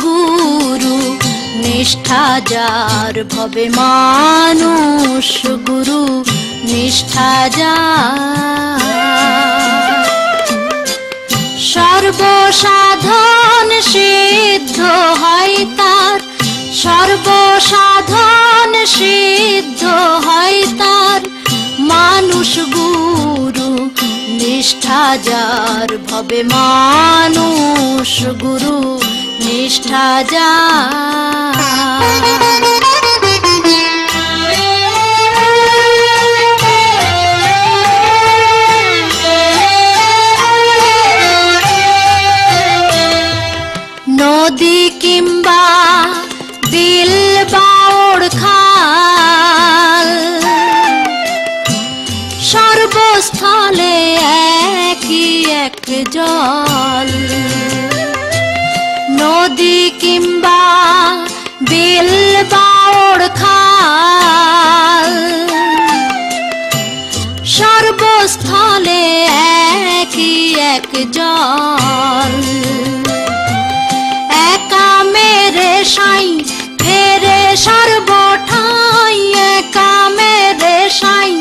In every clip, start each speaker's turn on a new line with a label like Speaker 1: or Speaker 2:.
Speaker 1: গুরু নিষ্ঠা যার ভবে মানুষ গুরু নিষ্ঠা যার সর্বসাধন সিদ্ধ হয় তার সর্বসাধন সিদ্ধ হয় তার মানুষ গুরু নিষ্ঠা যার ভবে মানুষ গুরু নিষ্ঠা যার নদী কিংবা বিল বাওড় খাল সর্বস্থলে একই এক জল নদী কিংবা বিল বাওড় খাল সর্বস্থলে একই এক জল একা মেরে সাই ফেরে সর্বঠাই একা মেরে সাই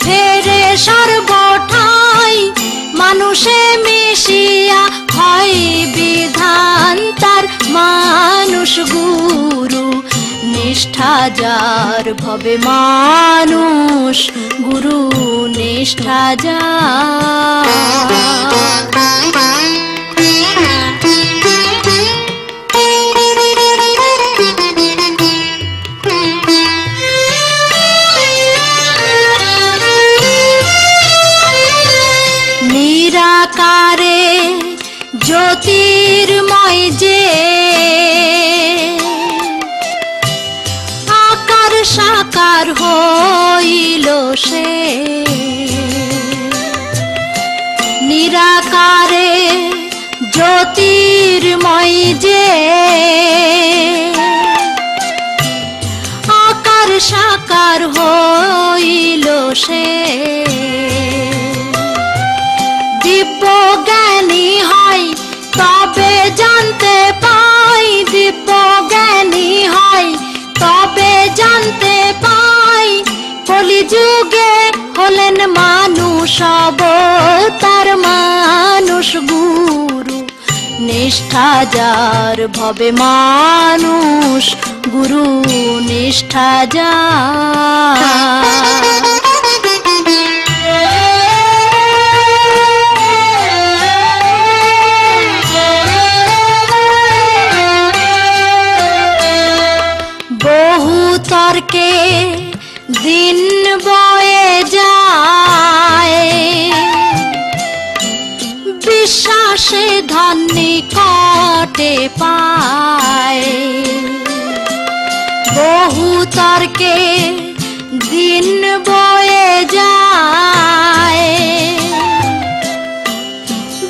Speaker 1: ফেরে সর্বঠাই মানুষে মিশিয়া হয় বিধান তার মানুষ গুরু নিষ্ঠা যার ভবে মানুষ গুরু নিষ্ঠা যার নিরাকারে জ্যোতির্ময় যে আকার সাকার হইল সে নিরাকারে জ্যোতির্ময় যে আকার সাকার হইল সে দিব্য জ্ঞানী হয় তবে জানতে পাই দিব্য জ্ঞানী হয় তবে জানতে পাই কলিযুগে হলেন মানুষ অবতার মানুষ গুরু নিষ্ঠা যার ভবে মানুষ গুরু নিষ্ঠা যার তর্কে দিন বয়ে যায় বিশ্বাসে ধনী কটে পায় বহু তর্কে দিন বয়ে যায়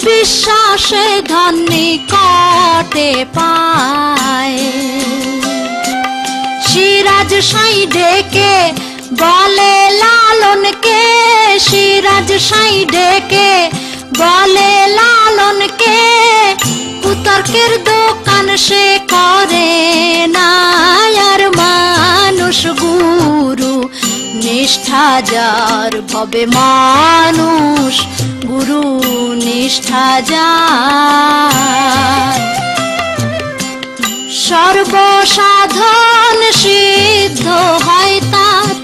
Speaker 1: বিশ্বাসে ধনী কটে পায় সিরাজ সাই ডেকে বলে লালনকে সিরাজ সাই ডেকে বলে লালনকে কুতর্কের দোকান সে করে না আর মানুষ গুরু নিষ্ঠা যার ভবে মানুষ গুরু নিষ্ঠা যার সর্বসাধন সিদ্ধ হয় তার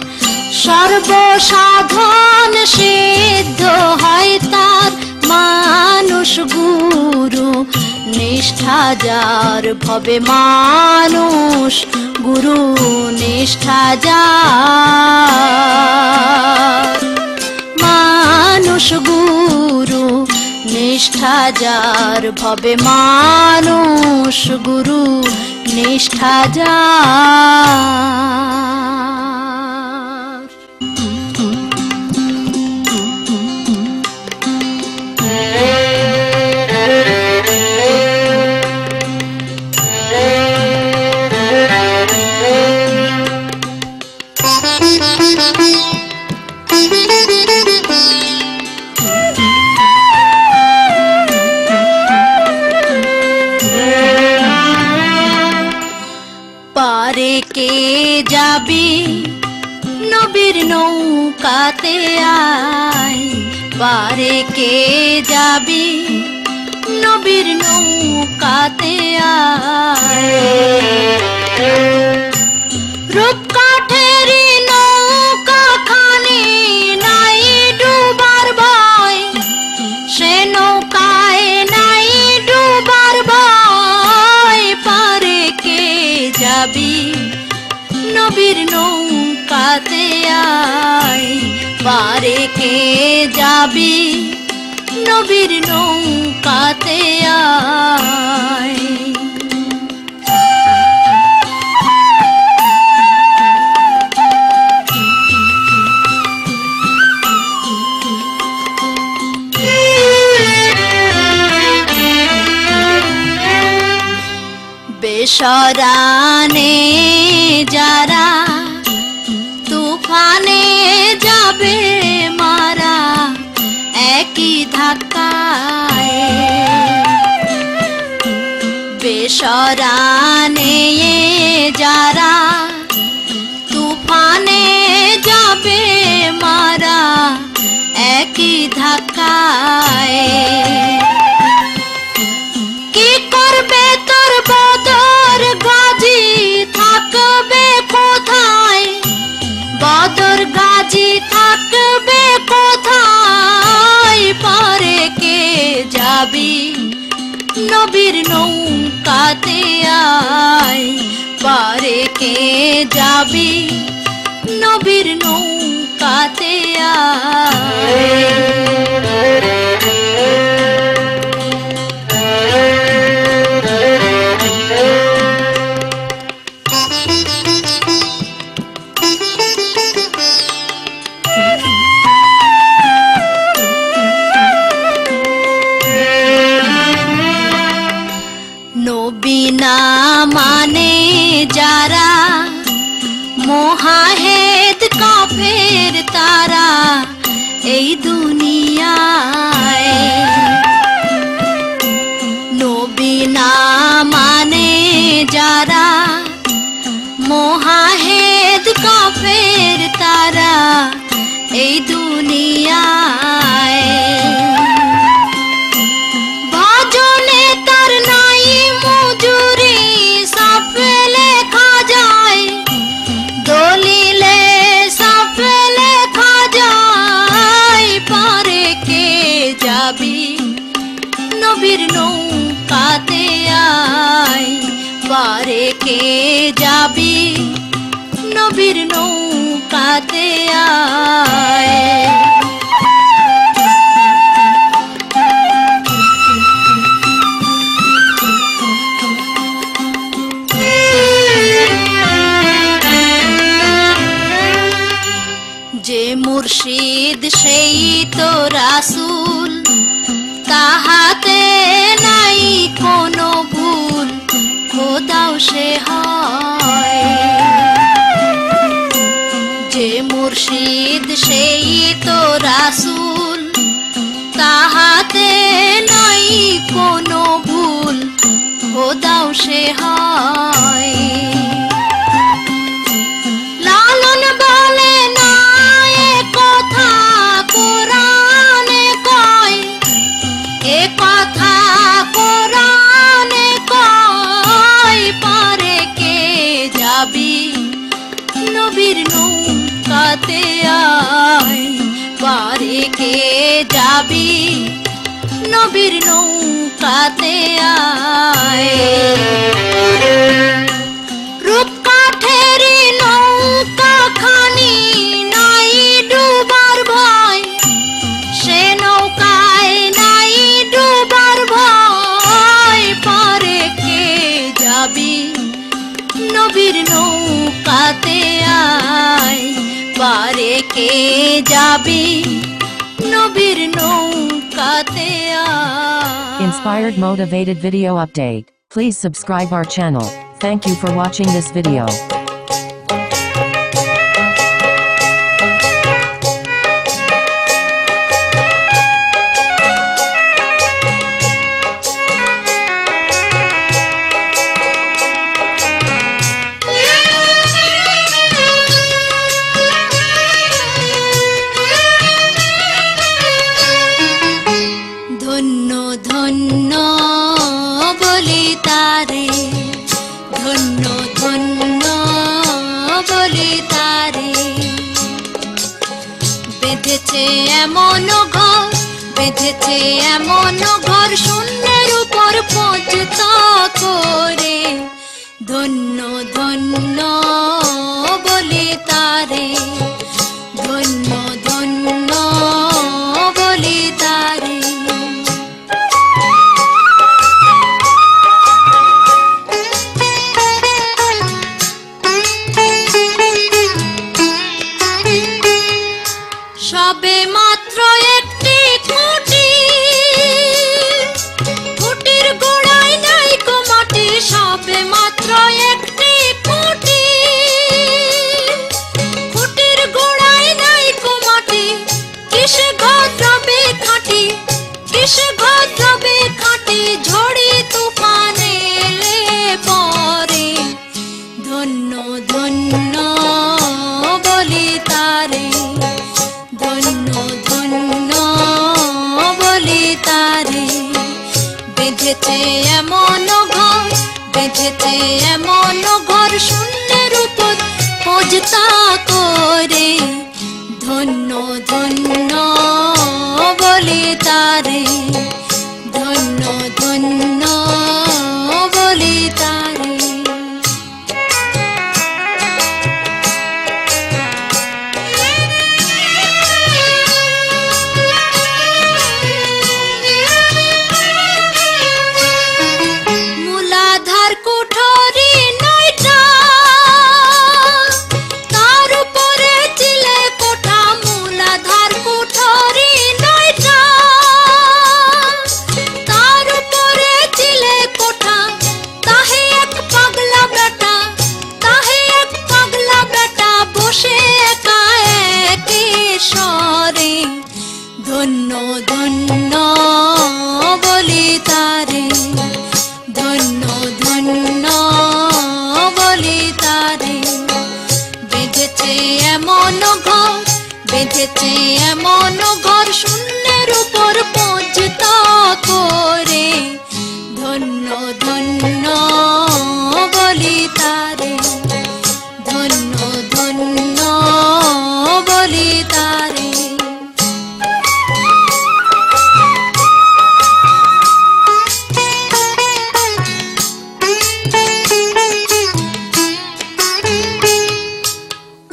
Speaker 1: সর্বসাধন সিদ্ধ হয় তার মানুষ গুরু নিষ্ঠা যার ভবে মানুষ গুরু নিষ্ঠা যার মানুষ গুরু নিষ্ঠা যার ভবে মানুষ গুরু নিষ্ঠা যার কে যাবি নবীর নৌকাতে আয়, পারে কে যাবি নবীর নৌকাতে আয়। রূপকাঠেরি নৌকা খানি নাই ডুবার ভয়, সে নৌকায় নাই ডুবার ভয়, পারে কে যাবি নবীর নৌকাতে আয়, পারে কে যাবি নবীর নৌকাতে আয়। বেসরানে যারা তুফানে যাবে মারা, একই ধাক্কায়। বেসরানে যারা তুফানে যাবে মারা, একই ধাক্কায়। কি করবে তোর বদর গাজী থাকবে কোথায়, বদর গাজী থাকবে কোথায়, পারে কে যাবি নবীর নৌকাতে আয়, পারে কে যাবি নবীর নৌকাতে আয়। নবী না মানে যারা মোহাহেদ কাফের তারা এই দুনিয়ায়। নবী না মানে যারা মোহাহেদ কাফের তারা এই দুনিয়ায়। ভজনে তার নাই মজুরি সাফে লেখা যায়, দলিলে সাফে লেখা যায়, পারে কে যাবি নবীর নৌকাতে আয়, পারে কে যাবি নবীর নৌকাতে আয়। যে মুর্শিদ সেই তো রাসূল, তাহাতে নাই কোনো ভুল, খোদাও সে হয়। যে মুর্শিদ সেই তো রাসূল, তাহাতে নাই কোনো ভুল, খোদাও সে হয়। লালন বলে না এ কথা কোরআনে কয়, এ কথা কোরআনে কয়, পারে কে যাবি নবীর নৌকাতে আয়, পারে কে যাবি নবীর নৌকাতে আয়। রূপকাঠেরি নৌকা খানি নাই ডুবার ভয়, সে নৌকায় নাই ডুবার ভয়, পারে কে যাবি নবীর নৌকাতে আয়, পারে কে যাবি নবীর নৌকাতে আয়।
Speaker 2: Inspired motivated video update. Please subscribe our channel. Thank you for watching this video.
Speaker 1: ধন্য বলি তারে, ধন্য ধন্য বলি তারে। বেঁধেছে এমন ঘর, বেঁধেছে এমন ঘর শূন্যের উপর পৌঁছতা করে, ধন্য ধন্য বলি তারে, ধন্য ধন্য বলি তারে। সবে মাত্র একটি খুঁটি, খুঁটির গোড়ায় নাই কো মাটি, সবে মাত্র একটি খুঁটি, খুঁটির গোড়ায় নাই কো মাটি। কিসে ঘর রবে খাঁটি, কিসে ঘর রবে খাঁটি, ঝড়ি তুফান এলে পরে, ধন্য ধন্য বলি তারে, ধন্য ধন্য বলি তারে। বেঁধেছে এমন ঘর, বেঁধেছে এমন ঘর শূন্যের উপর পৌঁছতা করে, ধন্য ধন্য বলি তারে, ধন্য ধন্য বলি তারে। মূলাধার কুঠরি নয়টা, তার উপরে চিলে কোঠা, মূলাধার কুঠরি নয়টা, তার উপরে চিলে কোঠা। তাহে এক পাগলা বেটা, তাহে এক পাগলা বেটা বসে একা একে স্বরে, ধন্য ধন্য বলি তারে, ধন্য ধন্য বলি তারে। বেঁধেছে এমন ঘর, বেঁধেছে এমন ঘর শূন্যের উপর পৌঁছতা করে, ধন্য ধন্য বলি তারে, ধন্য ধন্য বলি তারে।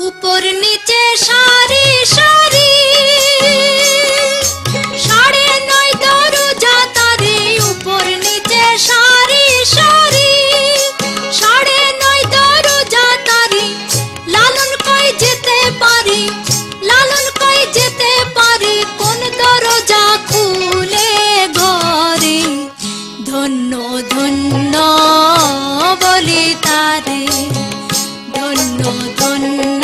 Speaker 1: উপর নিচে সারি সারি, সাড়ে নয় দরজা তারে, উপর নিচে সারি সারি, সাড়ে নয় দরজা তারে। লালন কই যেতে পারি, লালন কই যেতে পারি, কোন দরজা খুলে ঘরে, ধন্য ধন্য বলি তারে, ধন্য ধন্য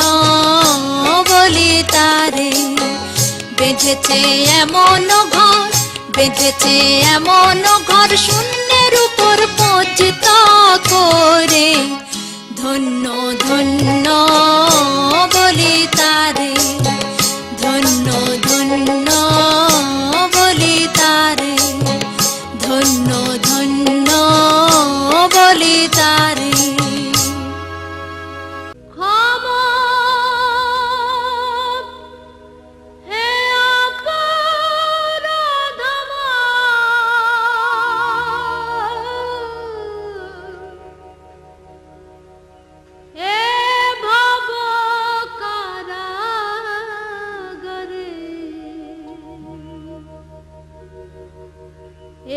Speaker 1: বলি তারে। বেঁধেছে এমন ঘর, বেঁধেছে এমন ঘর শূন্যের উপর পৌঁছতা করে, ধন্য ধন্য বলি তারে, ধন্য ধন্য বলি তারে, ধন্য ধন্য বলি তারে।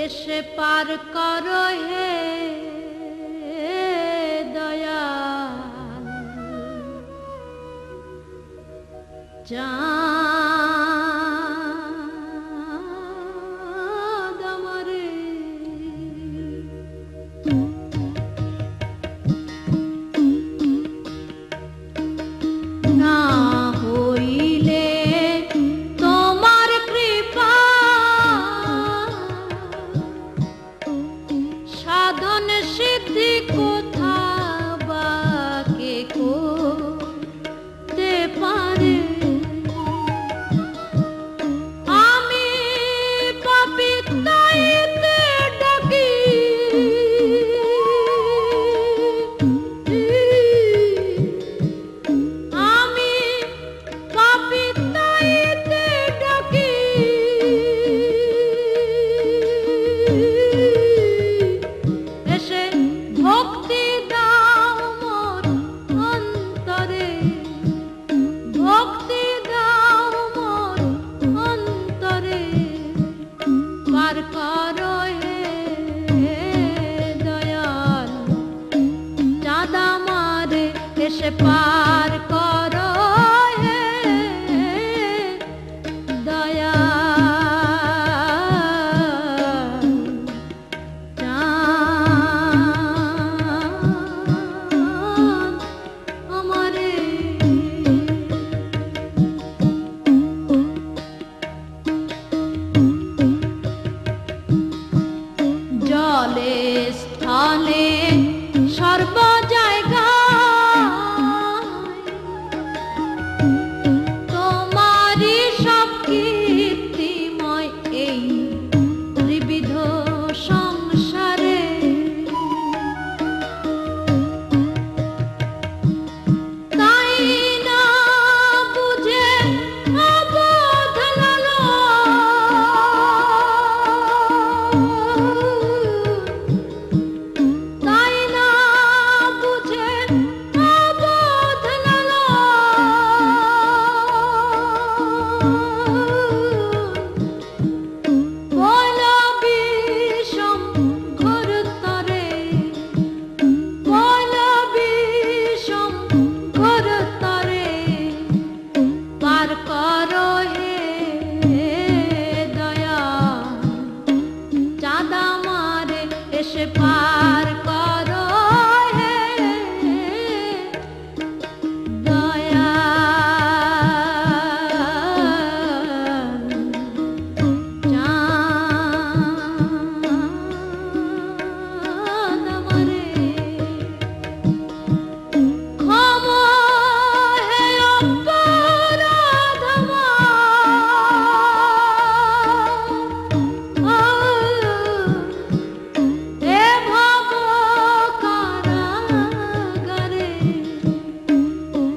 Speaker 1: এসে পার করো হে দয়াল, চাঁদ আমারে। না হইলে তোমার কৃপা, সাধন সিদ্ধি কোথা বা কে করতে পারে। এসে পার করো হে দয়া আমারে জলে স্থানে সর্ব তোমারই সব কীর্তিময় এই ত্রিবিধ সংসারে তাই না বুঝে অবোধ তাই না বুঝে অবোধ বল বিষম ঘোর তরে বল বিষম ঘোর তরে পার করো হে দয়া চাঁদা মারে এসে পার করো হে দয়া চাঁদ মারে ক্ষমা হে অপরাধ এ ভব কারাগারে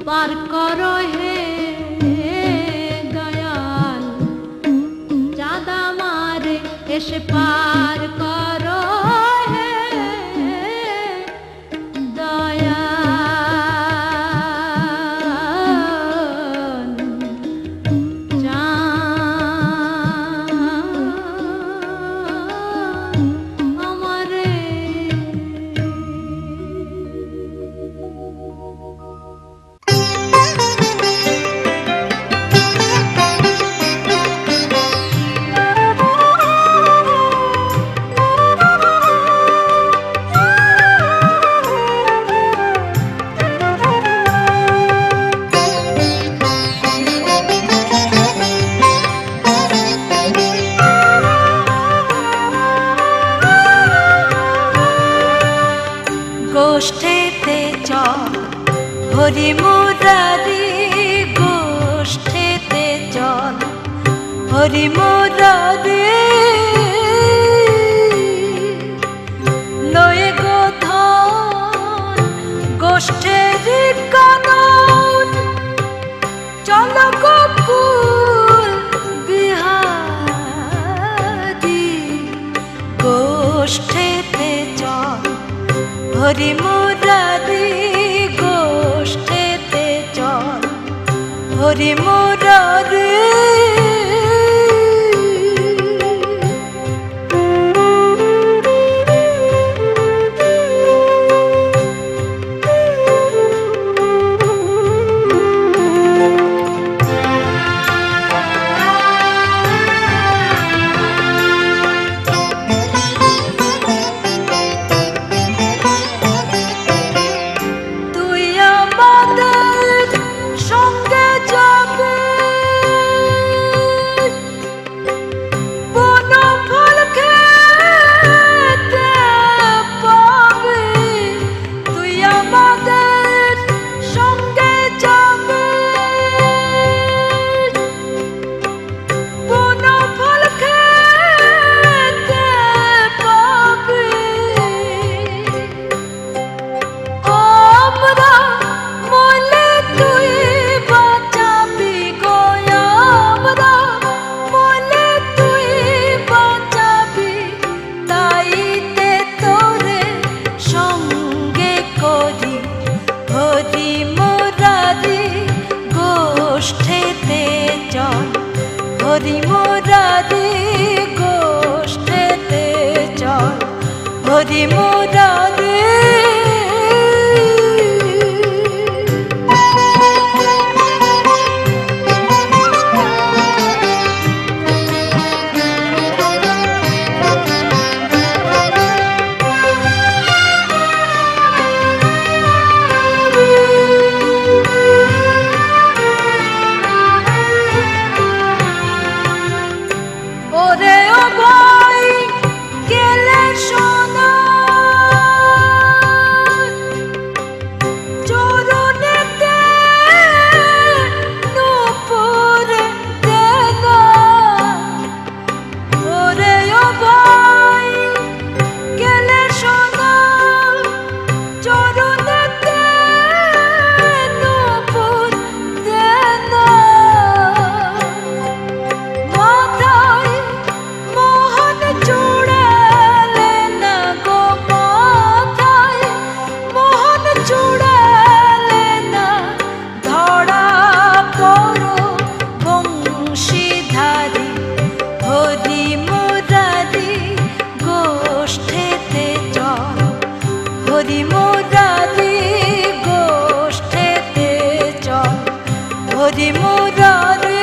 Speaker 1: পার করো হে দয়াল চাঁদা মারে এসে পার করো হে দয়াল আমারে গোষ্ঠীতে চল হরি মুরারি গোষ্ঠীতে চল হরি মুরারি লয়ে গোধন গোষ্ঠীর কানন চল গোকুল বিহারি গোষ্ঠীতে চল হরি মুরারি গোষ্ঠীতে চল হরি মুরারি হরি মুরারি গোষ্ঠীতে চল হরি মুরারি হরি মুরারি গোষ্ঠেতে চল হরি মুরারি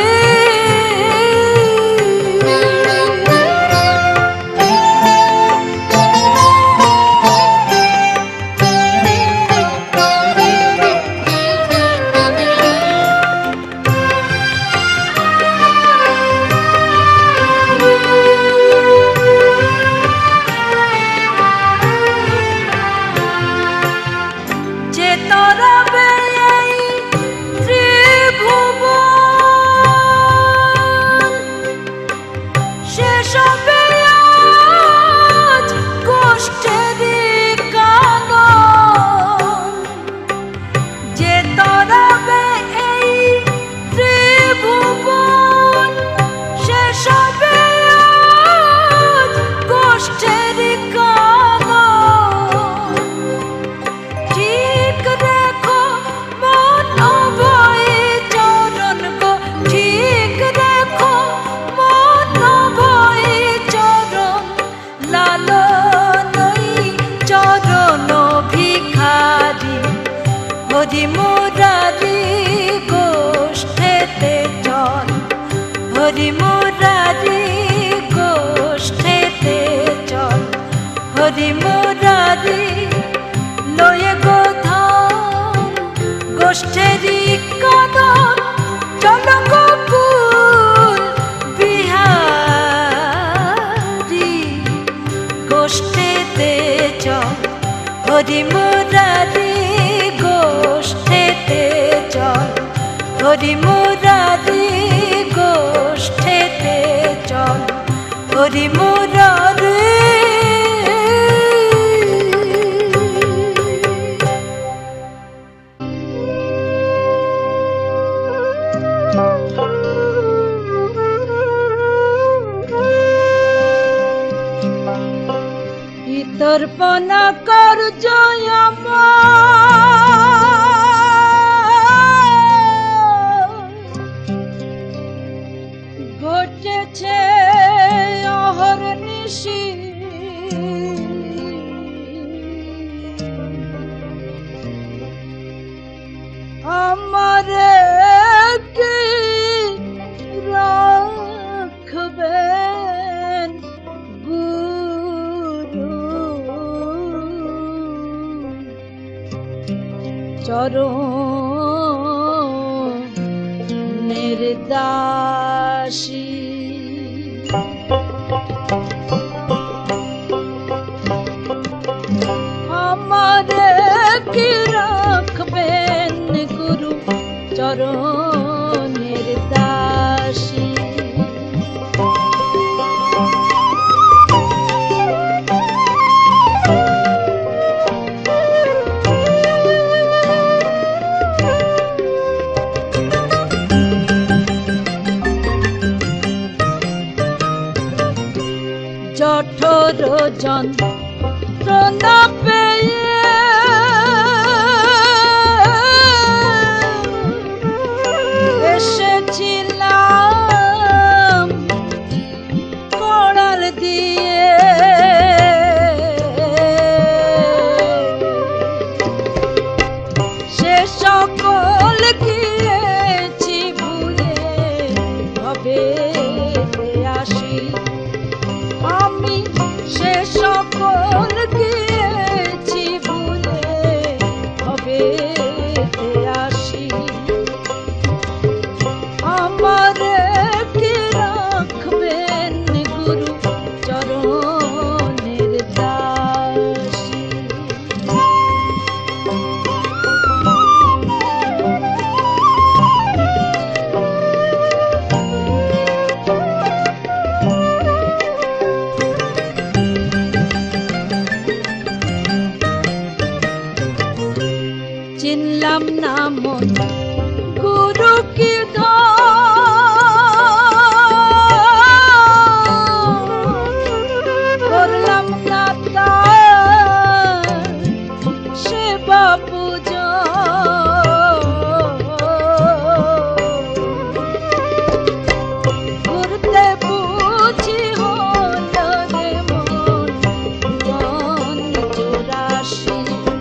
Speaker 1: হরি মুরারি গোষ্ঠেতে চল হরি মুরারি গোষ্ঠেতে চল হরি মুরারি লয়ে গোধন গোষ্ঠেরি কদম চল গোকুল বিহারি গোষ্ঠেতে চল হরি মুরারি গোষ্ঠেতে চল হরি মুরারি গোষ্ঠেতে চল হরি মুরারি তর্পণ কর জয় ঘটেছে অহর্নিশি আমারে কি রাখবেন চরণের দাসী আমারে কি রাখবেন গুরু চরণের দাসী জঠর যন্ত্রণা পেয়ে এসেছিলাম কড়াল দিয়ে সে সকল গিয়েছি ভুলে হবে আসি আমি সে সকল গিয়েছি ভুলে হবে আসি আমার কি রাখবেন গুরু চরণের দাসী চিনলাম না মন গুরু কি করলাম না তার সেবা পূজা ঘুরতে বুঝি হল রে মন 84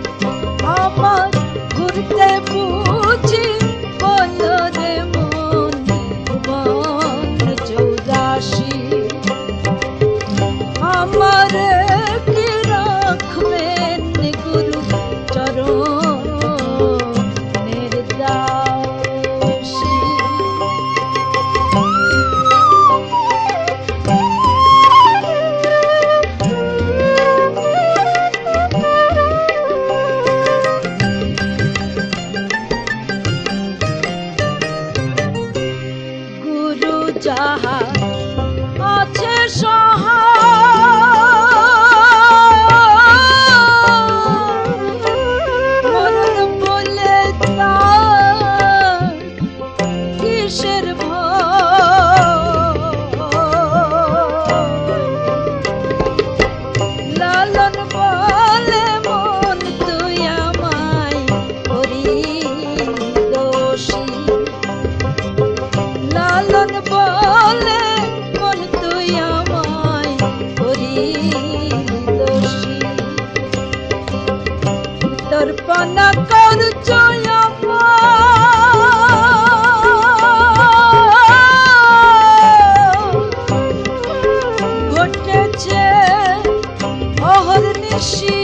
Speaker 3: দর্পণা করছো ঘটেছে অহর্নিশি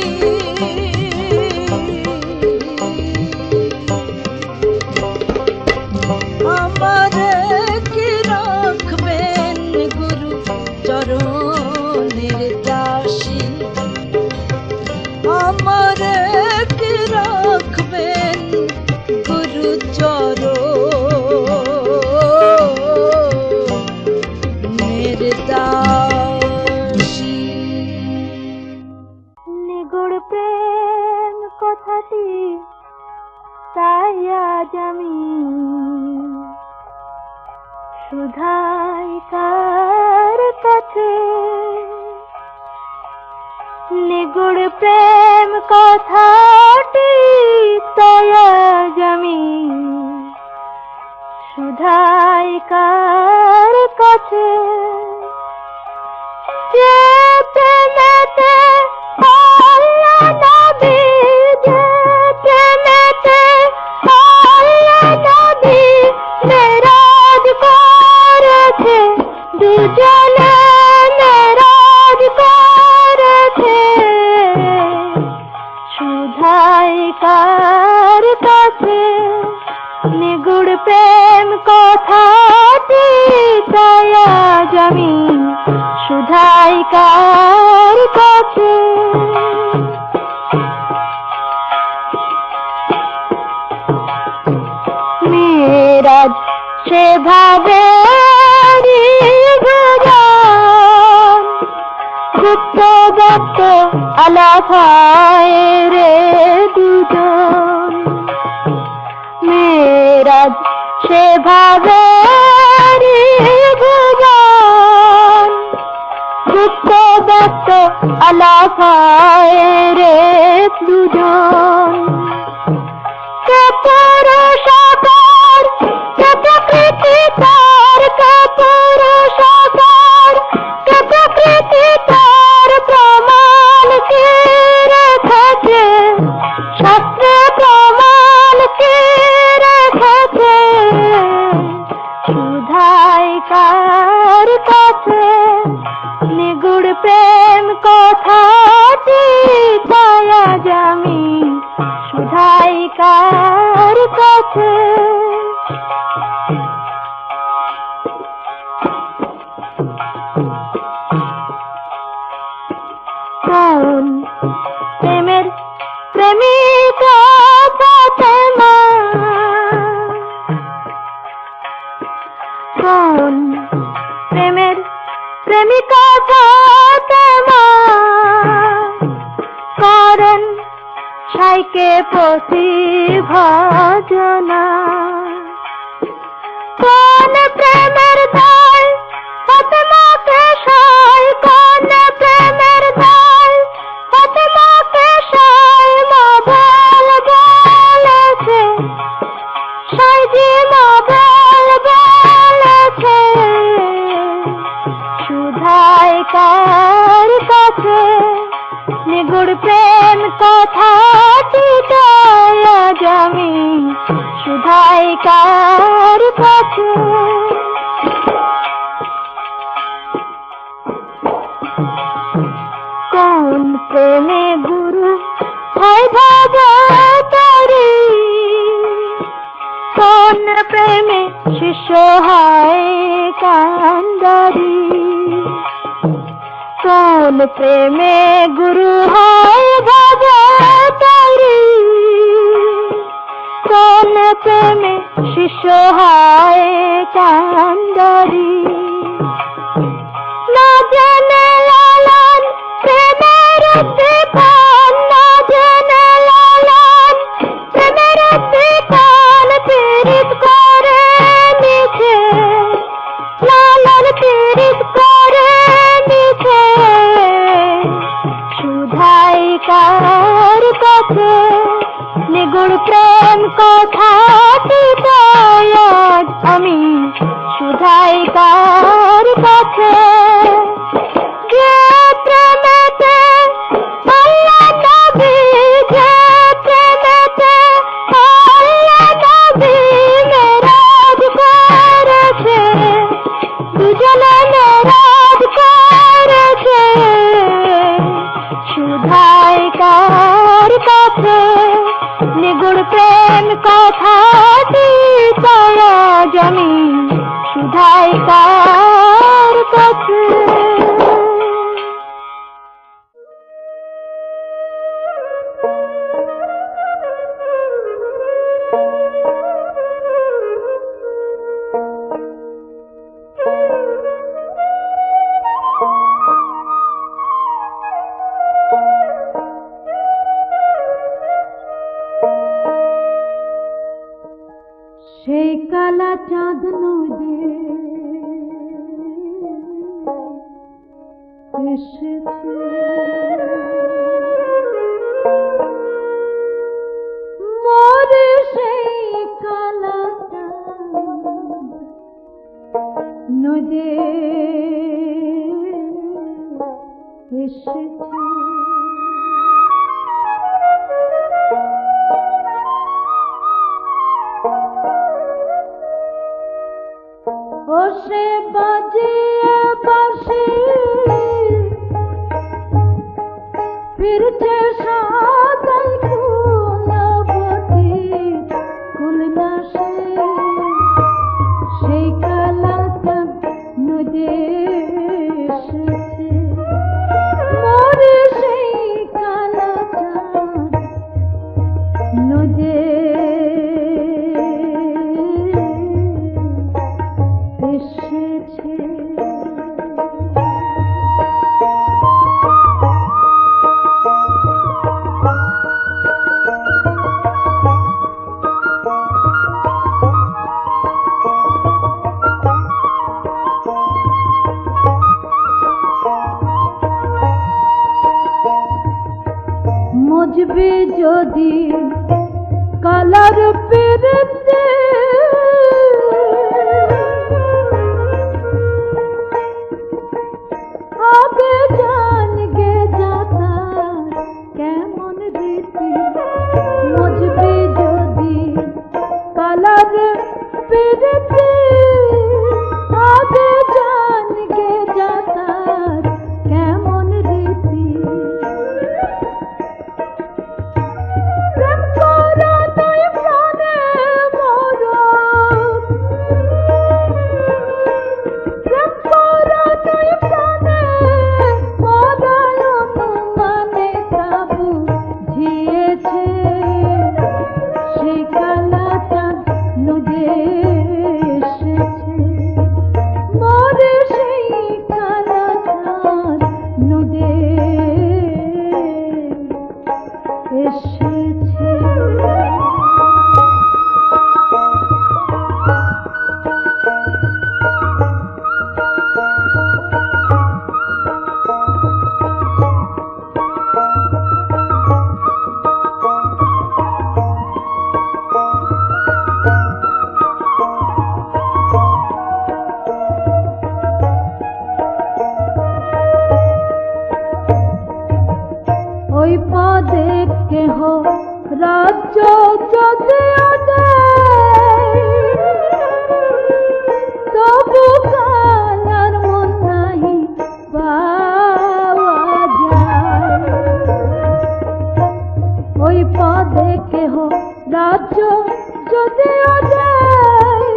Speaker 3: আমারে কি রাখবেন গুরু চরণের দাসী আমারে কি রাখবেন গুরু চরণের দাসী
Speaker 4: নিগুড় প্রেম কথাটি তাই আজ আমি শুধাই কার কাছে নিগুড় প্রেম কথাটি তাই আজ আমি শুধাই কার কাছে যে প্রেমেতে আল্লাহ নবী যে প্রেমেতে আল্লাহ নবী মেরাজ করেছে দুজনে মেরাজ করেছে শুধাই কার কাছে নিগুড় প্রেম কথাটি তাই আজ আমি শুধাই কার কাছে মেরাজ সেভাবে গুপ্ত দত্ত আলাফায় রে দুজন মেরাজ সেভাবে গুপ্ত দত্ত আলাফায় রে দুজন কে পুরুষাকার কে প্রকৃতি তার কে পুরুষাকার কে প্রকৃতি তার প্রমাণ কে রেখেছে শাস্ত্রে প্রমাণ কে রেখেছে শুধাই কার কাছে নিগুড় প্রেম কথাটি তাই আজ আমি শুধাই কার কাছে কোন প্রেমের প্রেমিকা ফাতেমা কোন প্রেমের প্রেমিকা ফাতেমা করেন সাইকে পতি ভজনা কোন প্রেমের দায় ফাতেমাকে সাই কোন প্রেমের দায় ফাতেমাকে সাই মা বলেছে সাইজি মা বলেছে শুধাই কার কাছে নিগুড় প্রেম কথাটি তাই আজ আমি শুধাই কার কাছে কোন প্রেমে গুরু হয় ভগবতারি কোন প্রেমে শিষ্য হয় কান্দারি কোন প্রেমে গুরু হয় ভগবতারি কোন প্রেমে শিষ্য হয় কান্দারি না জানে লালন প্রেমের দীপান না জানে লালন প্রেমের দীপান পীড়িত করে নিছে লালন পীড়িত করে নিছে শুধাই কার কাছে নিগুড় প্রেম কথাটি তাই আজ আমি শুধাই কার কাছে যে প্রেমেতে আল্লাহ নবী যে সুধাইকার কাছে নিগুড় প্রেম কথাটি চাই আজ আমি সুধাইকার কাছে।
Speaker 3: সেই কালা চাঁদ নদী এসেছে মোরে সেই কালা চাঁদ নদী এসেছে ও সে বাজিয়ে বাঁশি ফিরছে সাদাই কুলবতী কুলনাশে সেই কালা চাঁদ নদী এসেছে মোরে সেই কালা চাঁদ নদী এসেছে। মজবে যদি কালার পেরেতে আগে জানগে যাতা কেমন রীতি মজবে যদি কালার পেরেতে আগে জানগে যাতা কেমন রীতি প্রেম করা তাই প্রাণে মরা প্রেম করা তাই প্রাণে মরায় অনুমানে তাবু ঝিয়েছে সেই কালা চাঁদ নদী এসেছে মোরে সেই কালা চাঁদ নদী এসেছে। ওই পদে কেহ রাজ্য যদি আদায় তবু কালার মন নাহি পাওয়া যায় ওই পদে কেহ রাজ্য যদি আদায়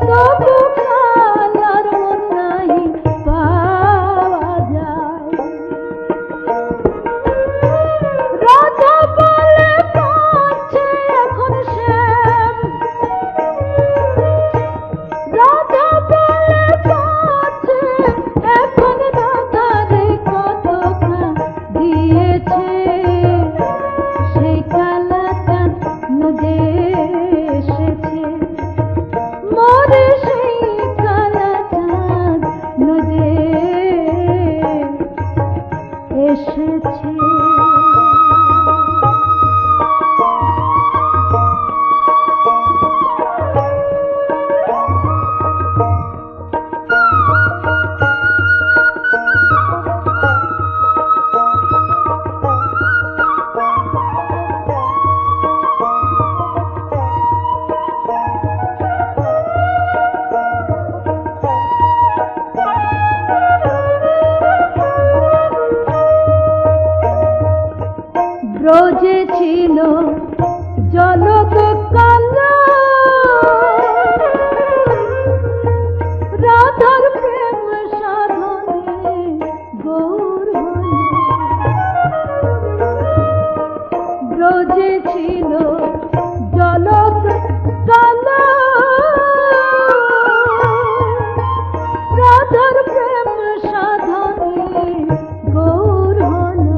Speaker 3: তবু কালার মন নাহি পাওয়া যায় রাজা বলে কাছে এখন সে ব্রজে ছিল জলক কালা, রাধার প্রেম সাধনে গৌর হলো। ব্রজে ছিল জলক কালা, রাধার প্রেম সাধনে গৌর হলো।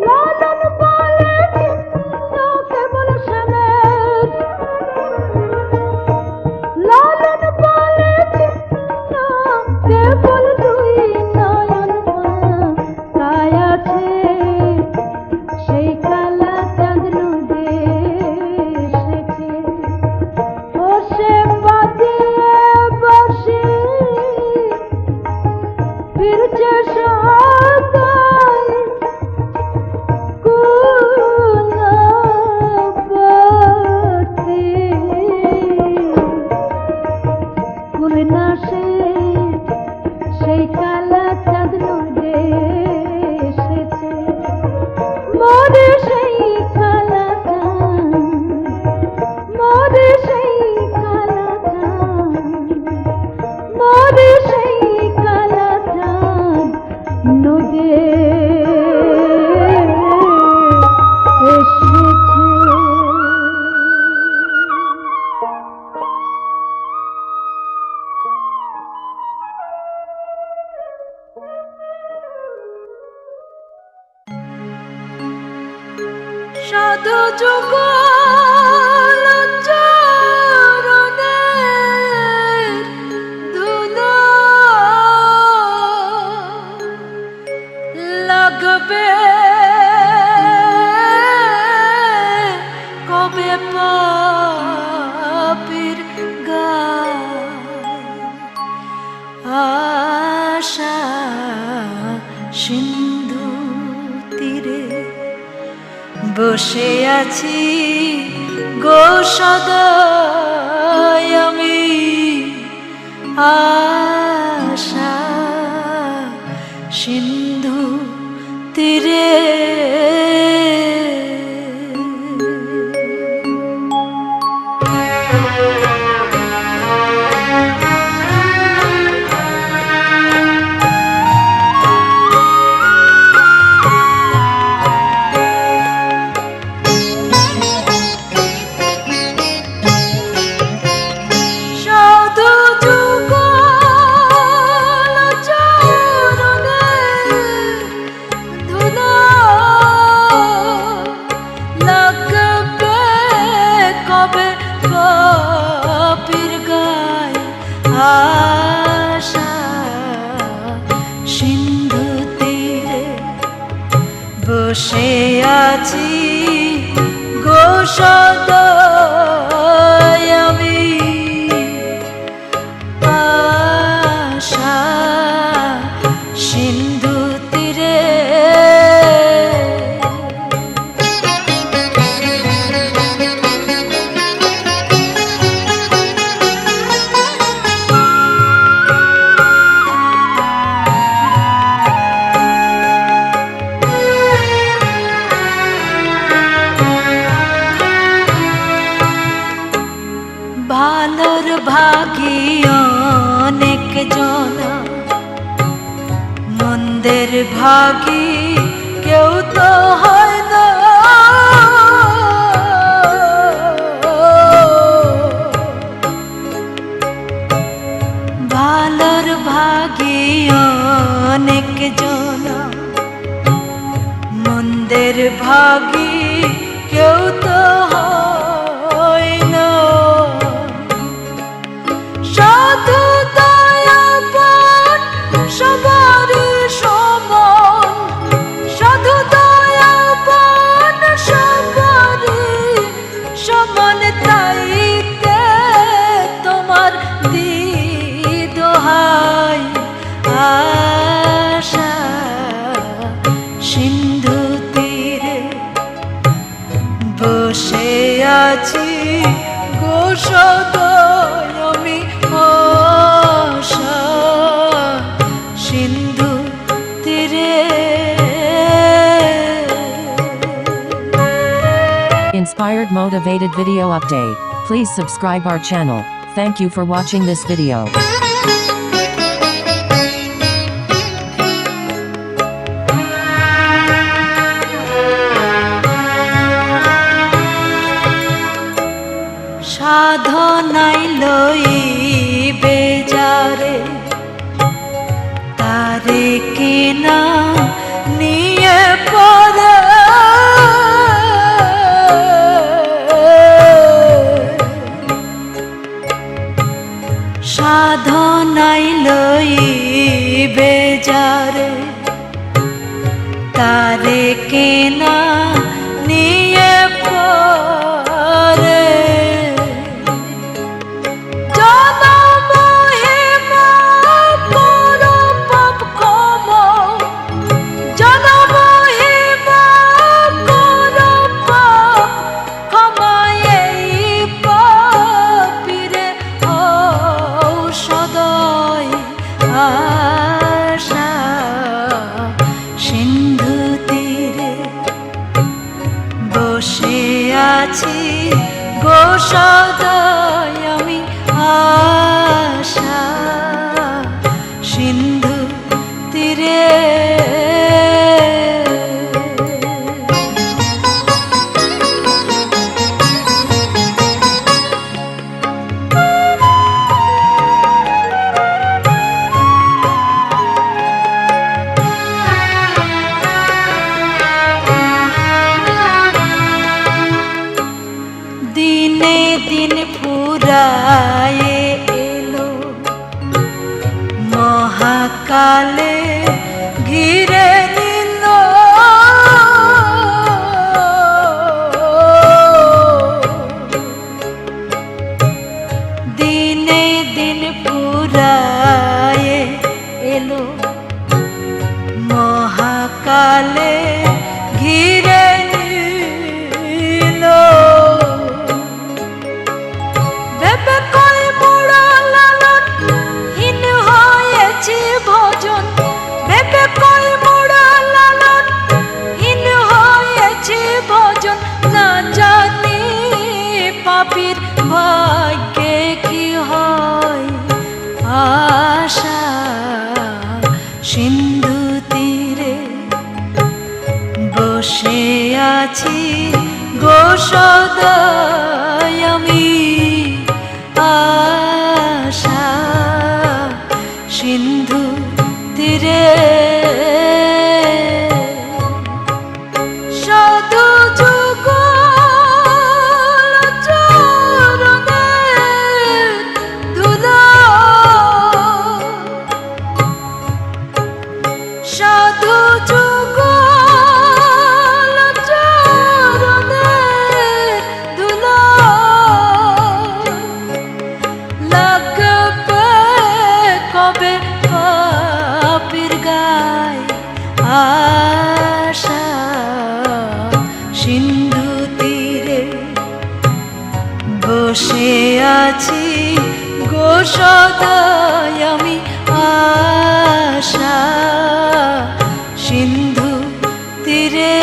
Speaker 3: লালন বলে চিহ্ন কেবল শ্যামের, লালন বলে চিহ্ন কেবল দুই নয়ন, তাই আছে সেই কালা চাঁদ নদে এসেছে, বসে বাজিয়ে বসে ফিরছে সদাই কুলবতী। কুলনাশে সেই কালা চাঁদ নদে এসেছে, মোরে সেই কালা চাঁদ, মোরে সেই কালা চাঁদ, মোরে সেই কালা চাঁদ নদে এসেছে। সাধু যুগল চরণের ধুলো লাগবে কবে পাপীর গায়, আশা সিন্ধু তীরে বসে আছি গো সদাই আমি, আশা সিন্ধু তীরে। সাধু যুগল চরণের ধুলো লাগবে কবে পাপীর গায়, আশা সিন্ধু তীরে বসে আছি গো সদাই আমি, আশা সিন্ধু তীরে। ভালোর ভাগী অনেক জনা, মন্দের ভাগী কেউ তো হয় না। ভালোর ভাগী অনেক জনা, মন্দের ভাগী কেউ তো হয় না। সাধু দয়াবান সবারই সমান, সাধু দয়াবান সবারই সমান, তাইতে তোমার দোহাই, আশা সিন্ধু তীরে বসে আছি গো সদাই আমি, আশা সিন্ধু তীরে।
Speaker 2: inspired motivated video update. Please subscribe our channel. Thank you for watching this video.
Speaker 3: সাধনাই লইবে যারে তারে কেনা নিয়ে পড়ে সাধনাই লইবে যারে তারে কেনা নিয়ে পড়ে আছি গো সদয় আমি আশা সিন্ধু তীরে দিনে দিন ফুরায়ে এলো মহাকালে ঘিরে নিল দিনে দিন ফুরায়ে এলো মহাকালে ঘিরে নিল পাপীর ভাগ্যে কি হয় আশা সিন্ধু তীরে বসে আছি গো সদয় আমি আশা সিন্ধু তীরে সাধু যুগ সাধু যুগল চরণে দুলা লাগবে কবে পাপীর গায় আশা সিন্ধু তীরে বসে আছি গো সদয় আমি আশা সিন্ধু তীরে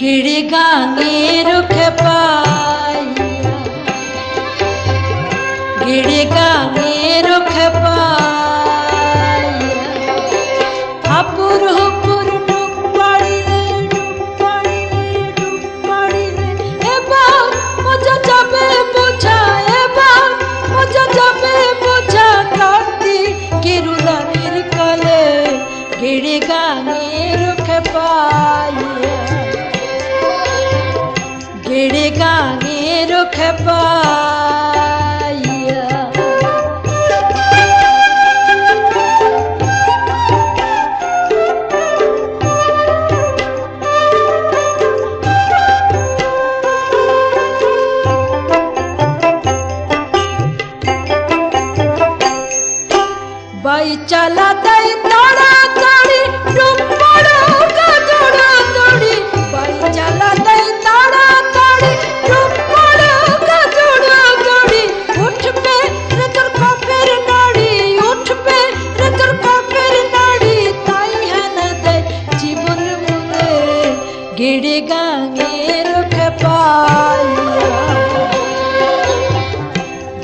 Speaker 3: গিড়ি গাঙের খেপাইয়া গিড়ি গাঙের খেপাইয়া হাপুর হুপুর ডুব পাড়িলে এবার মজা যাবে বোঝা এবার মজা যাবে বোঝা কার্তিকের উদানির কালে গিড়ি গাঙের খেপাইয়া গিড়ি গাঙের খেপাইয়া
Speaker 1: জ্বালা দেয় তাড়াতাড়ি ডুব পড়ো গা দৌড়াদৌড়ি বাই জ্বালা দেয় তাড়াতাড়ি ডুব পড়ো গা দৌড়াদৌড়ি উঠবে রে তোর কপের নাড়ি উঠবে রে তোর কপের নাড়ি তাই হানা দেয় জীবন মুলে গেড়ে গাঙের খেপাইয়া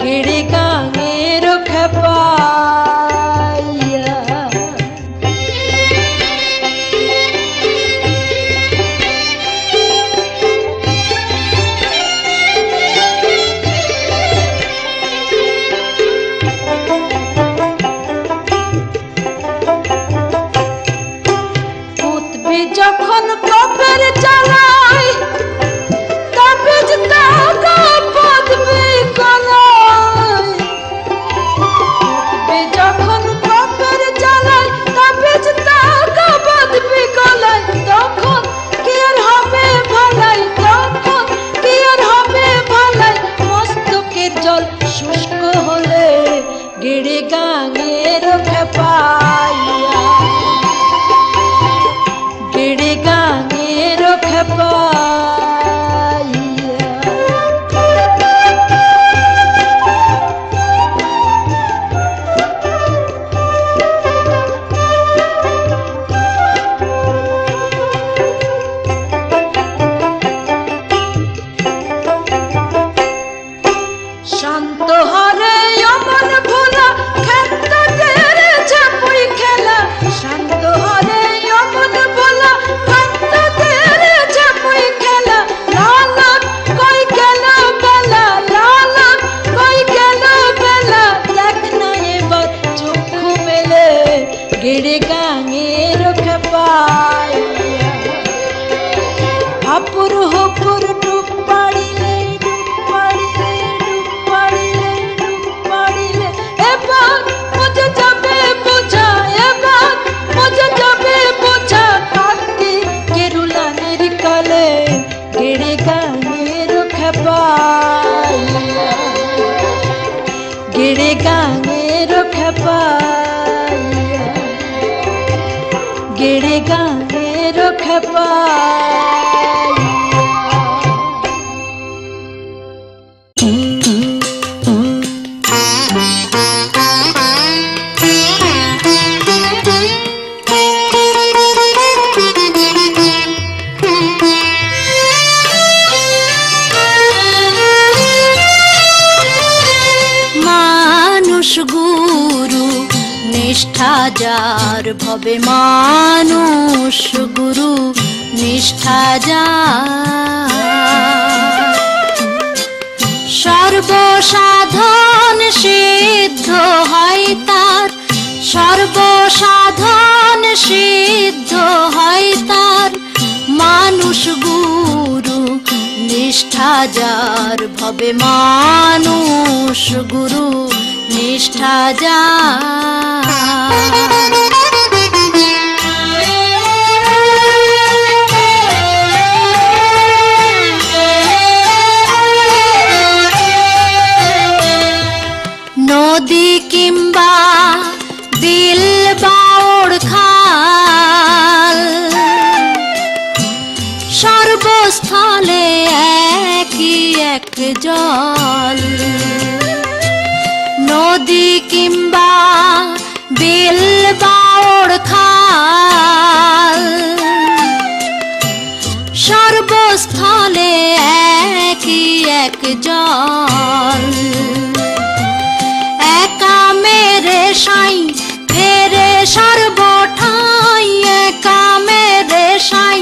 Speaker 1: গেড়ে গাঙের খেপাইয়া উঠবি যখন কপের জ্বালায় তাবিজ তাগা বাঁধবি গলায় উঠবি যখন কপের জ্বালায় তাবিজ তাগা বাঁধবি গলায় তখন কি আর হবে ভালাই তখন কি আর হবে ভালাই মস্তকের জল শুষ্ক হলে গেড়ে গাঙের খেপাইয়া গেড়ে গাঙের খেপাইয়া শান্ত হরে অমন ভোলা খাদ্যদের ঝাপুই খেলা শান্ত হরে অমন ভোলা খাদ্যদের ঝাপুই খেলা লালন কই গেল বেলা লালন কই গেল বেলা দেখ না এবার চক্ষু মেলে গেড়ে গাঙের খেপাইয়া হাপুর হুপুর ডুব পাড়িলে ডুব পাড়িলে ডুব পাড়িলে ডুব পাড়িলে এবার মজা যাবে বোঝা এবার মজা যাবে বোঝা কাকি কেরুলানের কালে গেড়ে গাঙের খেপাইয়া গেড়ে গাঙের খেপাইয়া গেড়ে গাঙের খেপাইয়া মানুষ গুরু নিষ্ঠা যার ভবে মানুষ গুরু নিষ্ঠা যার সর্বসাধন সিদ্ধ হয় তার সর্বসাধন সিদ্ধ হয় তার মানুষ গুরু নিষ্ঠা যার ভবে মানুষ গুরু নিষ্ঠা যার নদী কিংবা বিল বাউড় খাল সর্বস্থলে একই এক জল নদী কিংবা বিল বাউড় খাল সর্বস্থলে একই এক জল একা মেরে সাই ফেরে সর্বঠাই একা মেরে সাই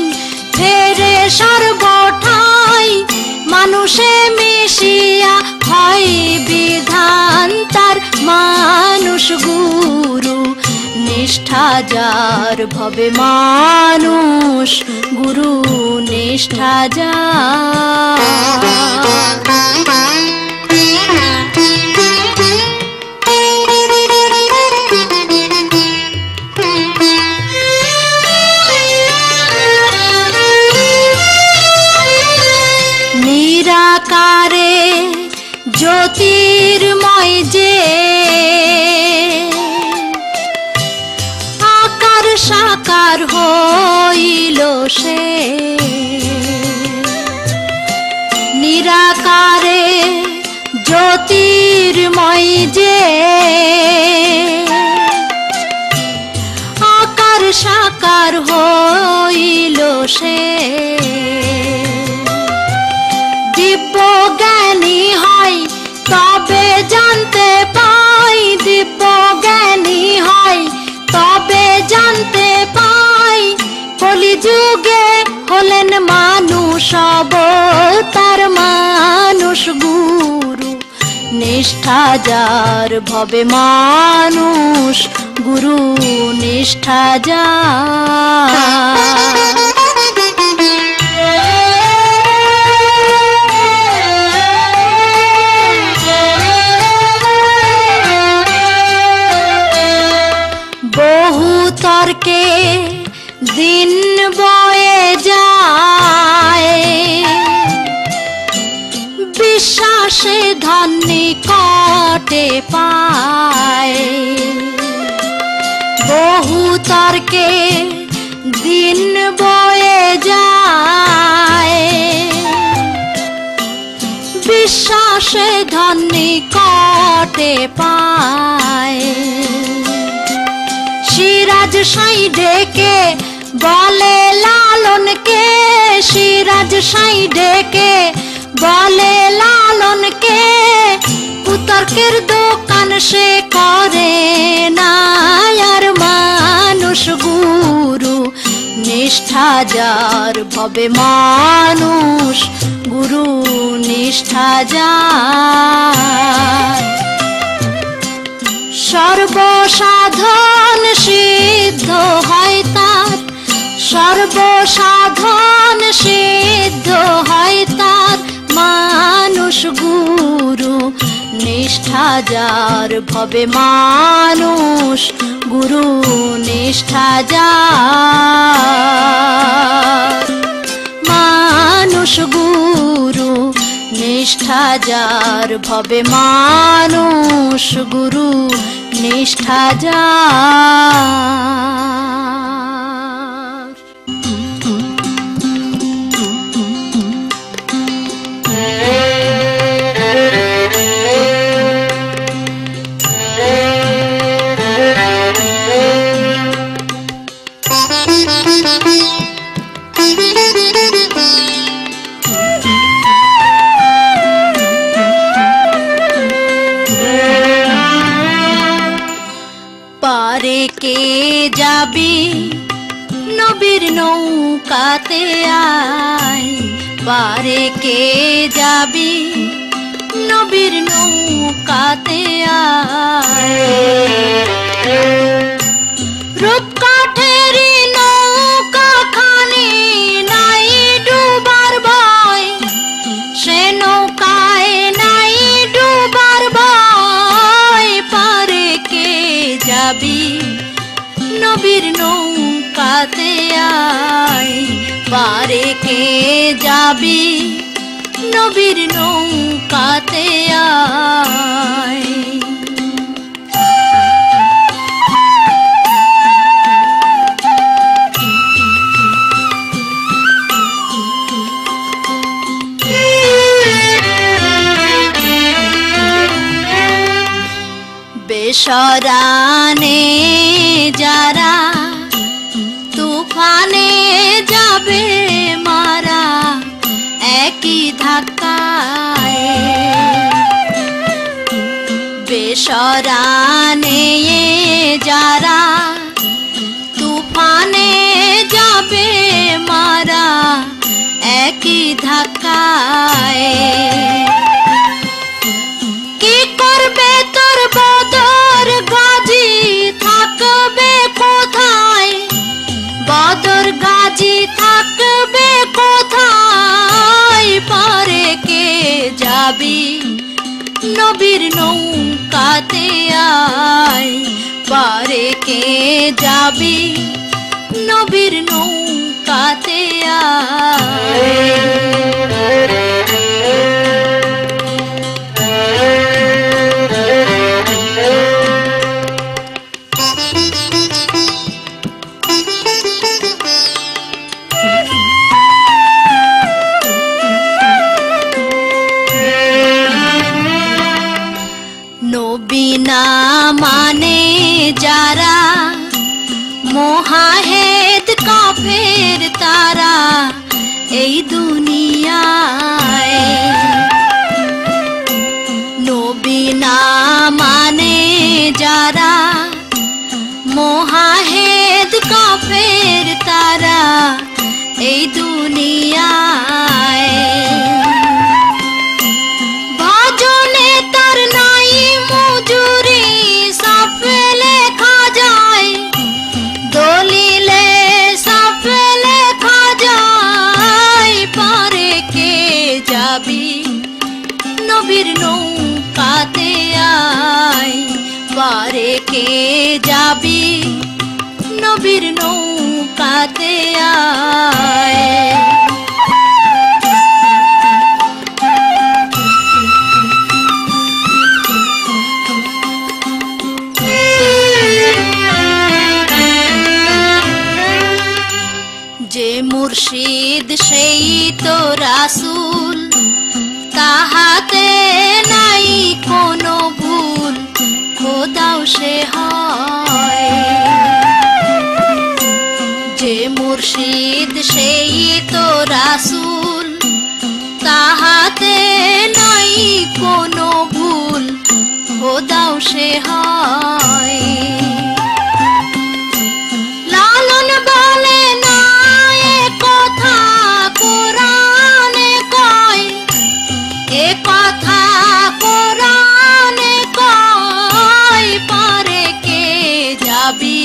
Speaker 1: ফেরে সর্বঠাই মানুষে মিশিয়া হয় বিধান তার মানুষ গুরু নিষ্ঠা যার ভবে মানুষ গুরু নিষ্ঠা যার নিরাকারে জ্যোতির্ময় যে সে নিরাকারে জ্যোতির্ময় যে আকার সাকার হইল সে দিব্য জ্ঞানী হয় তবে জানতে পাই দিব্য জ্ঞানী হয় তবে জানতে পাই কলিযুগে হলেন মানুষ অবতার মানুষ গুরু নিষ্ঠা যার ভবে মানুষ গুরু নিষ্ঠা যার বহু তর্কে দিন বয়ে যায় বিশ্বাসে ধন্যি কটে পায় বহু তর্কে দিন বয়ে যায় বিশ্বাসে ধন্যি কটে পায় সিরাজ সাই ডেকে বলে লালনকে সিরাজ সাই ডেকে বলে লালনকে কুতর্কের দোকান সে করে না আর মানুষ গুরু নিষ্ঠা যার ভবে মানুষ গুরু নিষ্ঠা যার সর্বসাধন সিদ্ধ হয় তার সর্বসাধন সিদ্ধ হয় তার মানুষ গুরু নিষ্ঠা যার ভবে মানুষ গুরু নিষ্ঠা যার মানুষ গুরু নিষ্ঠা যার ভবে মানুষ গুরু নিষ্ঠা যার পারে কে যাবি নবীর নৌকাতে আয় পারে কে যাবি নবীর নৌকাতে আয় রূপকাঠেরি নৌকা খানি নাই ডুবার ভয় সে নৌকায় নাই ডুবার ভয় পারে কে যাবি নবীর নৌকাতে আয় পারে কে যাবি নবীর নৌকাতে আয় বেসরানে যারা তুফানে যাবে মারা একই ধাক্কায় বেসরানে যারা তুফানে যাবে মারা একই ধাক্কায় কি করবে তোর বদর গাজী থাকবে কোথায় বদর গাজী থাকবে কোথায় পারে কে যাবি নবীর নৌকাতে আয় পারে কে যাবি নবীর নৌকাতে আয় এই দুনিয়ায়। নবী না মানে যারা মোহাহেদ কাফের তারা এই দুনিয়ায়। ভজনে তার নাই মজুরি সাফে লেখা যায়, দলিলে সাফে লেখা যায়। পারে কে যাবি নবীর নৌকাতে আয়, পারে কে যাবি নবীর নৌকাতে আয়। যে মুর্শিদ সেই তো রাসূল, তাহাতে নাই কোনো ভুল, খোদাও সে হয়। যে মুর্শিদ সেই তো রাসূল, তাহাতে নাই কোনো ভুল, খোদাও সে হয়। লালন বলে না এ কথা কোরআনে কয়, এ কথা কোরআনে কয়। পারে কে যাবি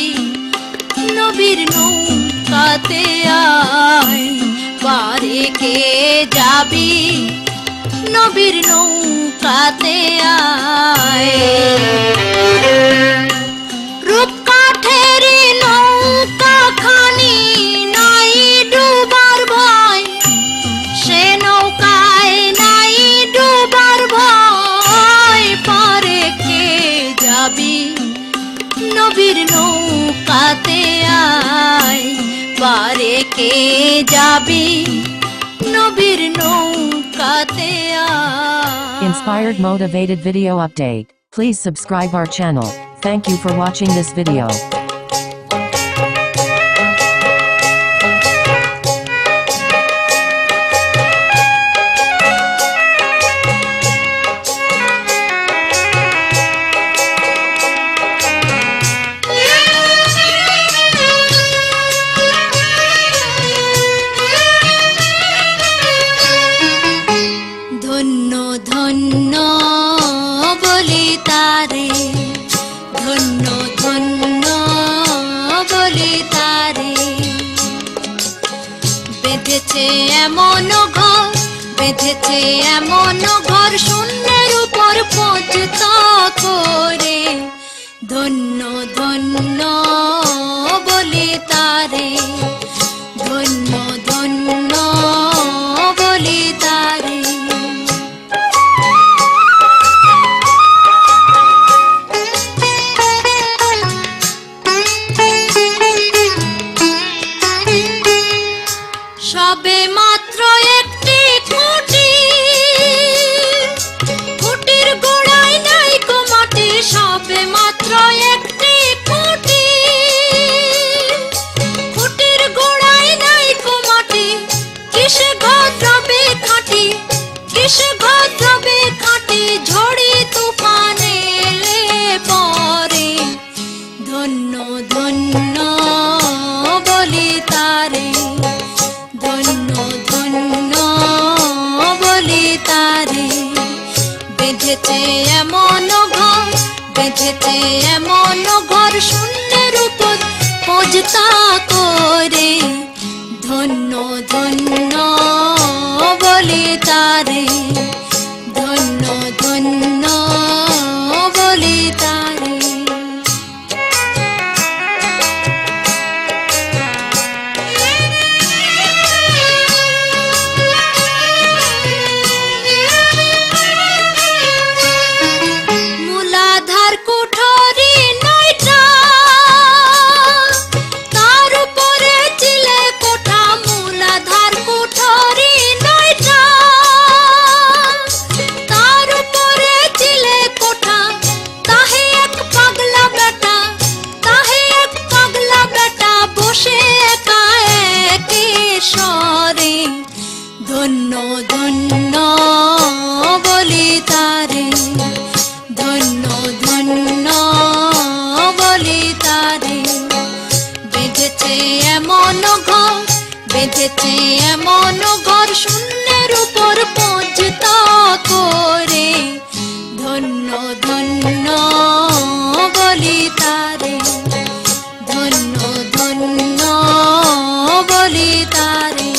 Speaker 1: নবীর নৌকাতে আয়, পারে কে যাবি নবীর নৌকাতে আয়। রূপকাঠেরি নৌকা খানি নাই ডুবার ভয়, সে নৌকায় নাই ডুবার ভয়। পারে কে যাবি নবীর নৌকাতে আয়, পারে কে যাবি নবীর নৌকাতে আয়।
Speaker 2: Inspired motivated video update. Please subscribe our channel. Thank you for watching this video.
Speaker 1: ধন্য ধন্য বলি তারে, ধন্য ধন্য বলি তারে। বেঁধেছে এমন ঘর, বেঁধেছে এমন ঘর, শূন্যের উপর পৌঁছতা করে। ধন্য ধন্য বলি তারে, ধন্য ধন্য বলি তারে। সবে মাত্র একটি খুঁটি, খুঁটির গোড়ায় নাই কো মাটি। সবে মাত্র একটি খুঁটি, খুঁটির গোড়ায় নাই কো মাটি। কিসে ভদ্রবে খাঁটি, কিসে ভদ্রবে খাঁটি, ঝড়ি তুফানে এলে পরে। ধন্য ধন্য বলি তারে, ধন্য ধন্য বলি তারে। বেঁধেছে এমন ঘর, বেঁধেছে এমন ঘর, শূন্যের উপর পৌঁছতা করে। ধন্য ধন্য বলি তারে, ধন্য ধন্য বলি তারে। মূলাধার কুঠরি নয়টা, তার উপরে চিলে কোঠা। মূলাধার কুঠরি বেঁধেছে এমন ঘর শূন্যের উপর পৌঁছতা করে, ধন্য ধন্য বলি তারে, ধন্য ধন্য বলি তারে।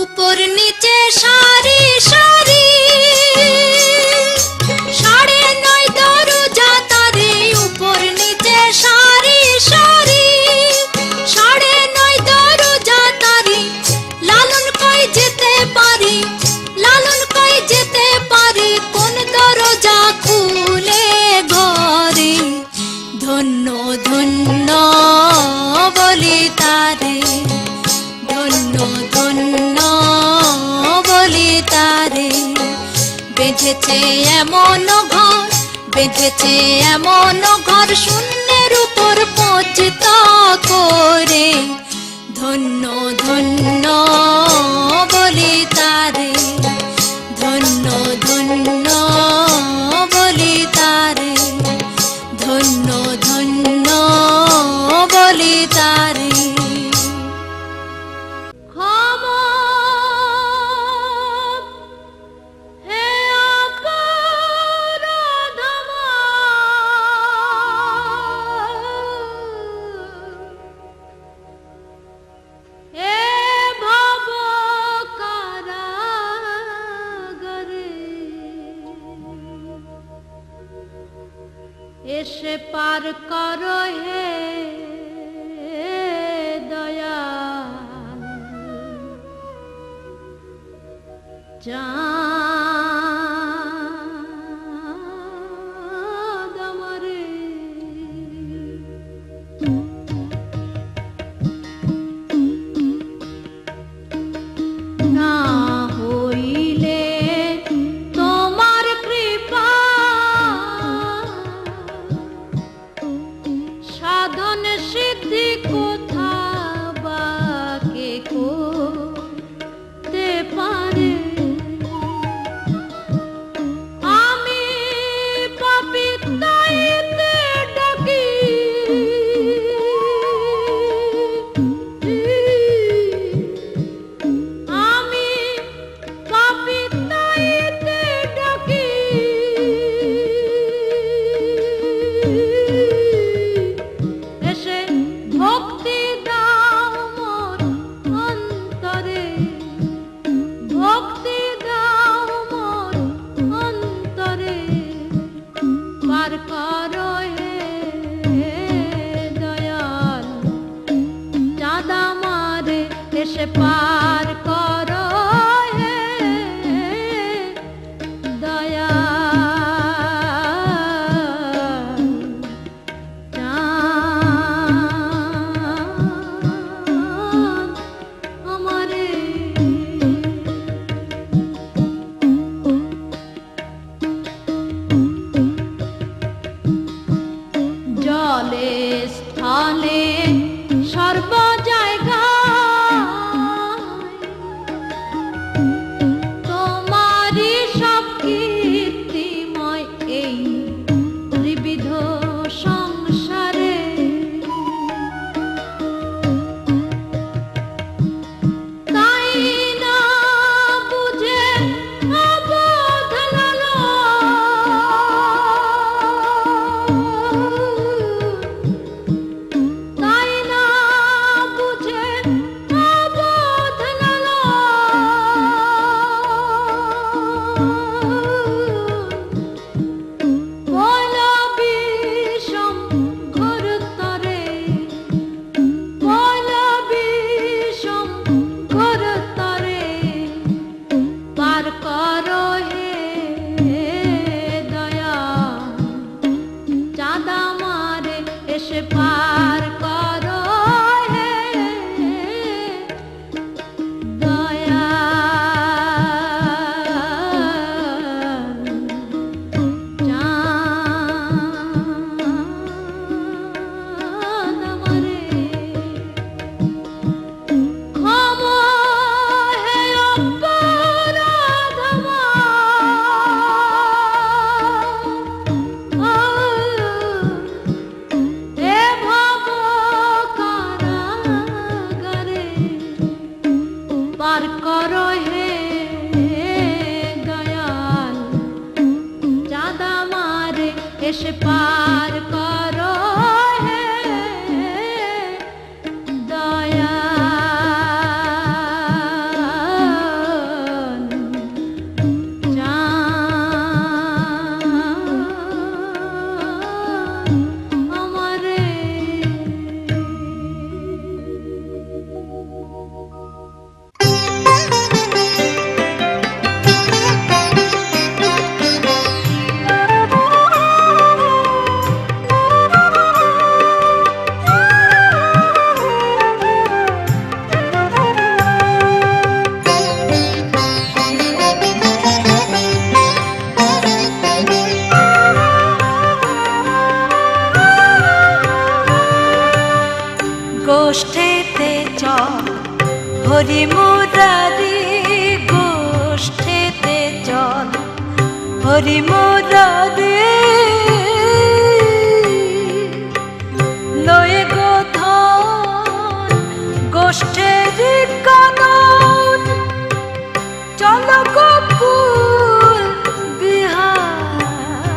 Speaker 1: উপর নিচে সারি সারি, সাড়ে নয় দরজা তারে, উপর নিচে সারি সারি, সাড়ে নয় দরজা তারে। লালন কই যেতে পারি, লালন কই যেতে পারি, কোন দরজা খুলে ঘরে, ধন্য ধন্য বলি তারে, ধন্য ধন্য বলি তারে। বেঁধেছে এমন ঘর, বেঁধেছে এমন ঘর শূন্যের উপর পৌঁছতা করে, ধন্য ধন্য বলি তারে, ধন্য ধন্য বলি তারে, ধন্য ধন্য বলি তারে। ক্ষমা হে অপরাধ আমার, হে ভব কারাগারে, এসে পার করো হে দয়াল, চাঁদ আমারে। না হইলে তোমার কৃপা, সাধন সিদ্ধি কোথা বা কে করতে পারে। আমি পাপী তাইতে ডাকি, আমি পাপী তাইতে ডাকি, এসে ভক্তি দাও মোর অন্তরে, ভক্তি দাও মোর অন্তরে, পার করো হে দয়াল, চাঁদ আমারে এসে পার করো হে দয়াল, চাঁদ আমারে। জলে স্থলে সর্ব জায়গায় তোমারই সব কীর্তিময় এই ত্রিবিধ সংসারে। তাই না বুঝে অবোধ লালন, তাই না বুঝে অবোধ লালন, বল বিষম ঘোর তরে, বল বিষম ঘোর তরে, পার করো হে দয়াল, চাঁদ আমারে এসে পার করো হে দয়াল, চাঁদ আমারে। ক্ষমা হে অপরাধ আমার,
Speaker 3: গোষ্ঠীতে চল হরি মুরারি গোষ্ঠীতে চল হরি মুরারি লয়ে গোধন গোষ্ঠীর কানন চল গোকুল বিহারি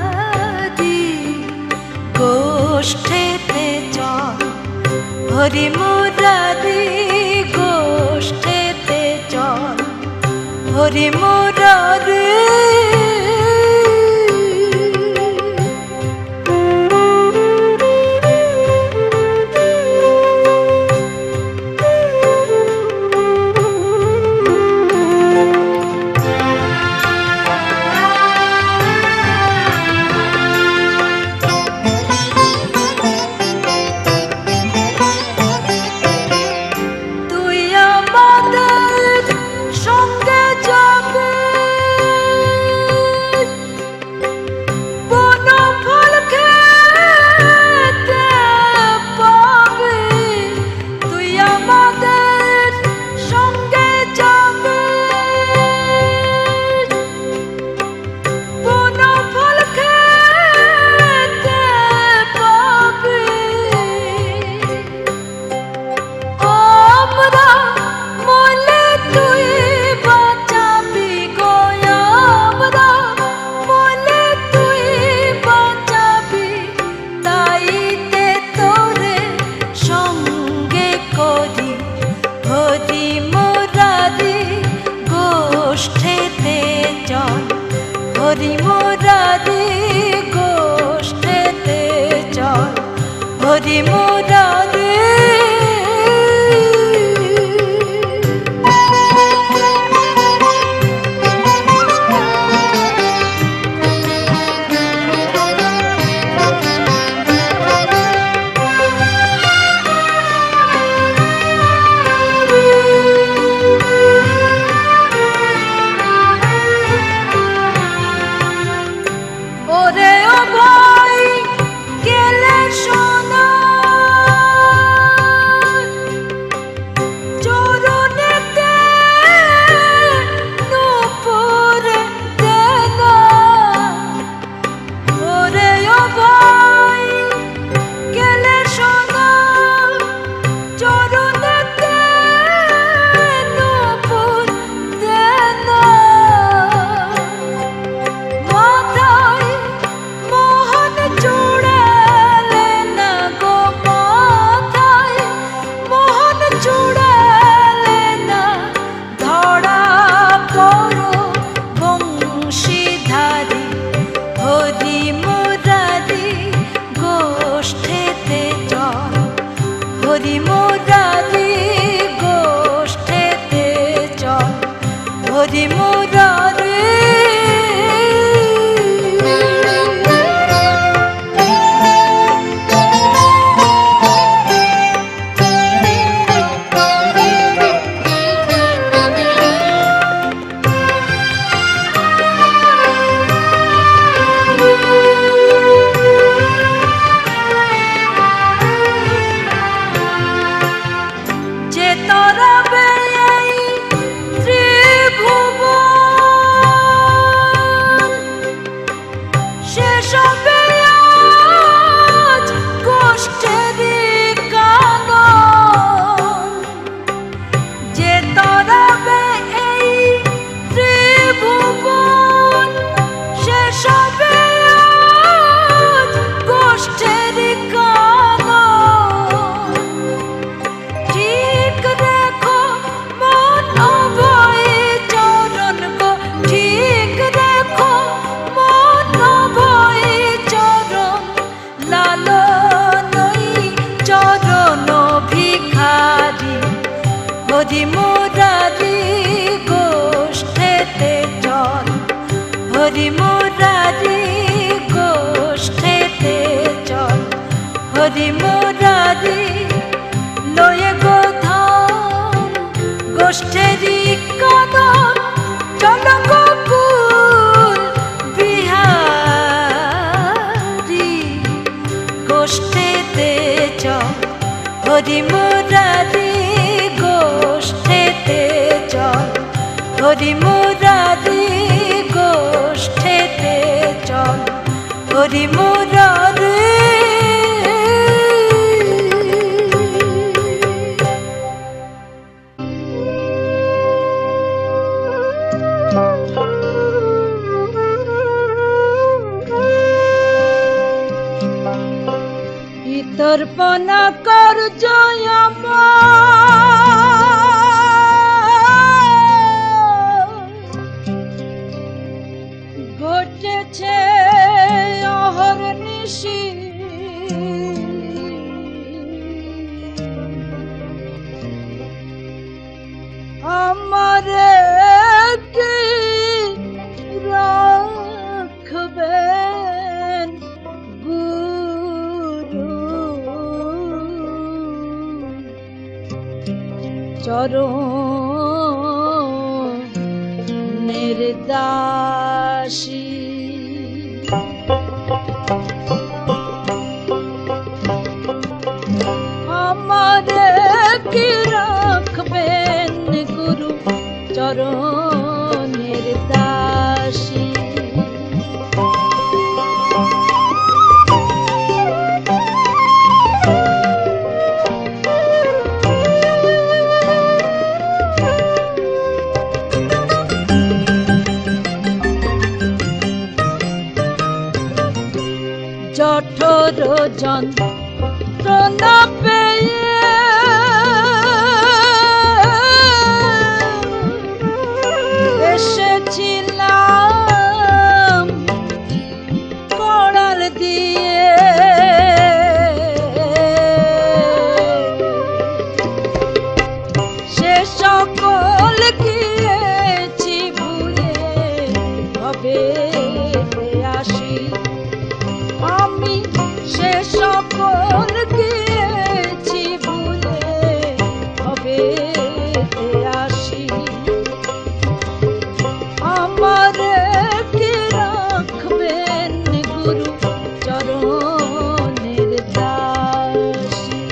Speaker 3: গোষ্ঠীতে চল হরি মুরারি গোষ্ঠীতে চল হরি মুরারি হরি মুরারি গোষ্ঠীতে চল হরি মুরারি ওরে ও ভাই গেলে শোনা চরণেতে নূপুর দেনা ওরে ও ভাই গেলে শোনা চরণেতে নূপুর দেনা হরি মুরারি গোষ্ঠীতে চল হরি মুরারি যে তোরা বেই ত্রিভুবন শেষ হবে আজ গোষ্ঠীর কানন যে তোরা বেই ত্রিভুবন শেষ হবে আজ গোষ্ঠীর হরি মুরারি গোষ্ঠীতে চল হরি মুরারি গোষ্ঠীতে চল হরি মুরারি লয়ে গোধন গোষ্ঠীর কানন চল গোকুল বিহারি গোষ্ঠীতে চল হরি মুরারি গোষ্ঠেতে চল, হরি মুরারি গোষ্ঠেতে চল, হরি মুরারি। তর্পণা কর জয় ঘটেছে অহর্নিশি, আমারে কি রাখবেন চরণের দাসী। আমারে কি রাখবেন গুরু চরণের দাসী। জঠর যন্ত্রণা পেয়ে এসেছিলাম কড়াল দিয়ে, সে সকল গিয়েছি ভুলে হবে আসি। আমি সে সকল গিয়েছি ভুলে হবে আসি। আমার কি রাখবেন গুরু চরণের দাসী।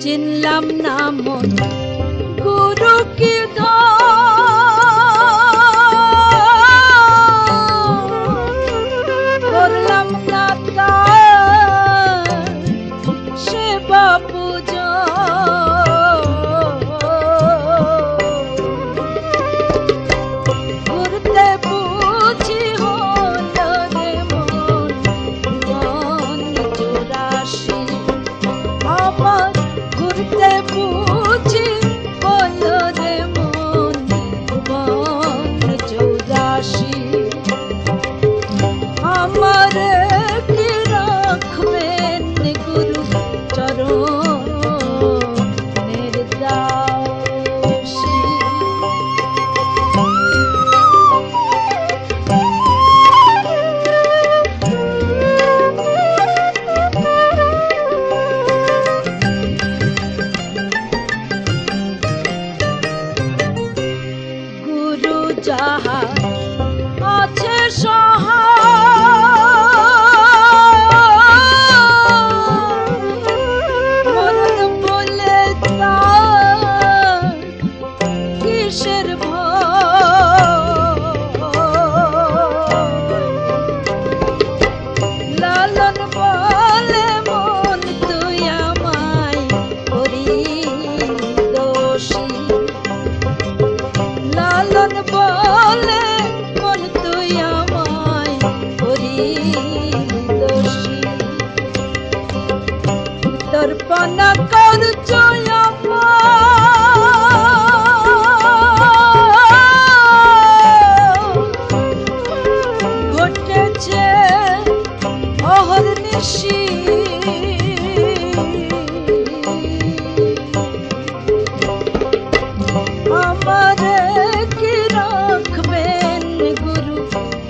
Speaker 3: চিনলাম না মন গুরু কি করলাম না তার সেবা পূজা। ঘুরতে বুঝি হল রে মন চুরাশি। আমার ঘুরতে বুঝি হল রে মন চৌরাশি। আমার কি রাখবেন গুরু চরণের দাসী। গুরু যাহা আছে সহায়, মরণ বলে তার কিসের ভয়। লালন বলে মন তুই আমায় করি দোষী। লালন বলে মন তুই আমায় করি দোষী। তর্পণা কর জয় ঘটেছে অহর্নিশি। আমারে কি রাখবেন গুরু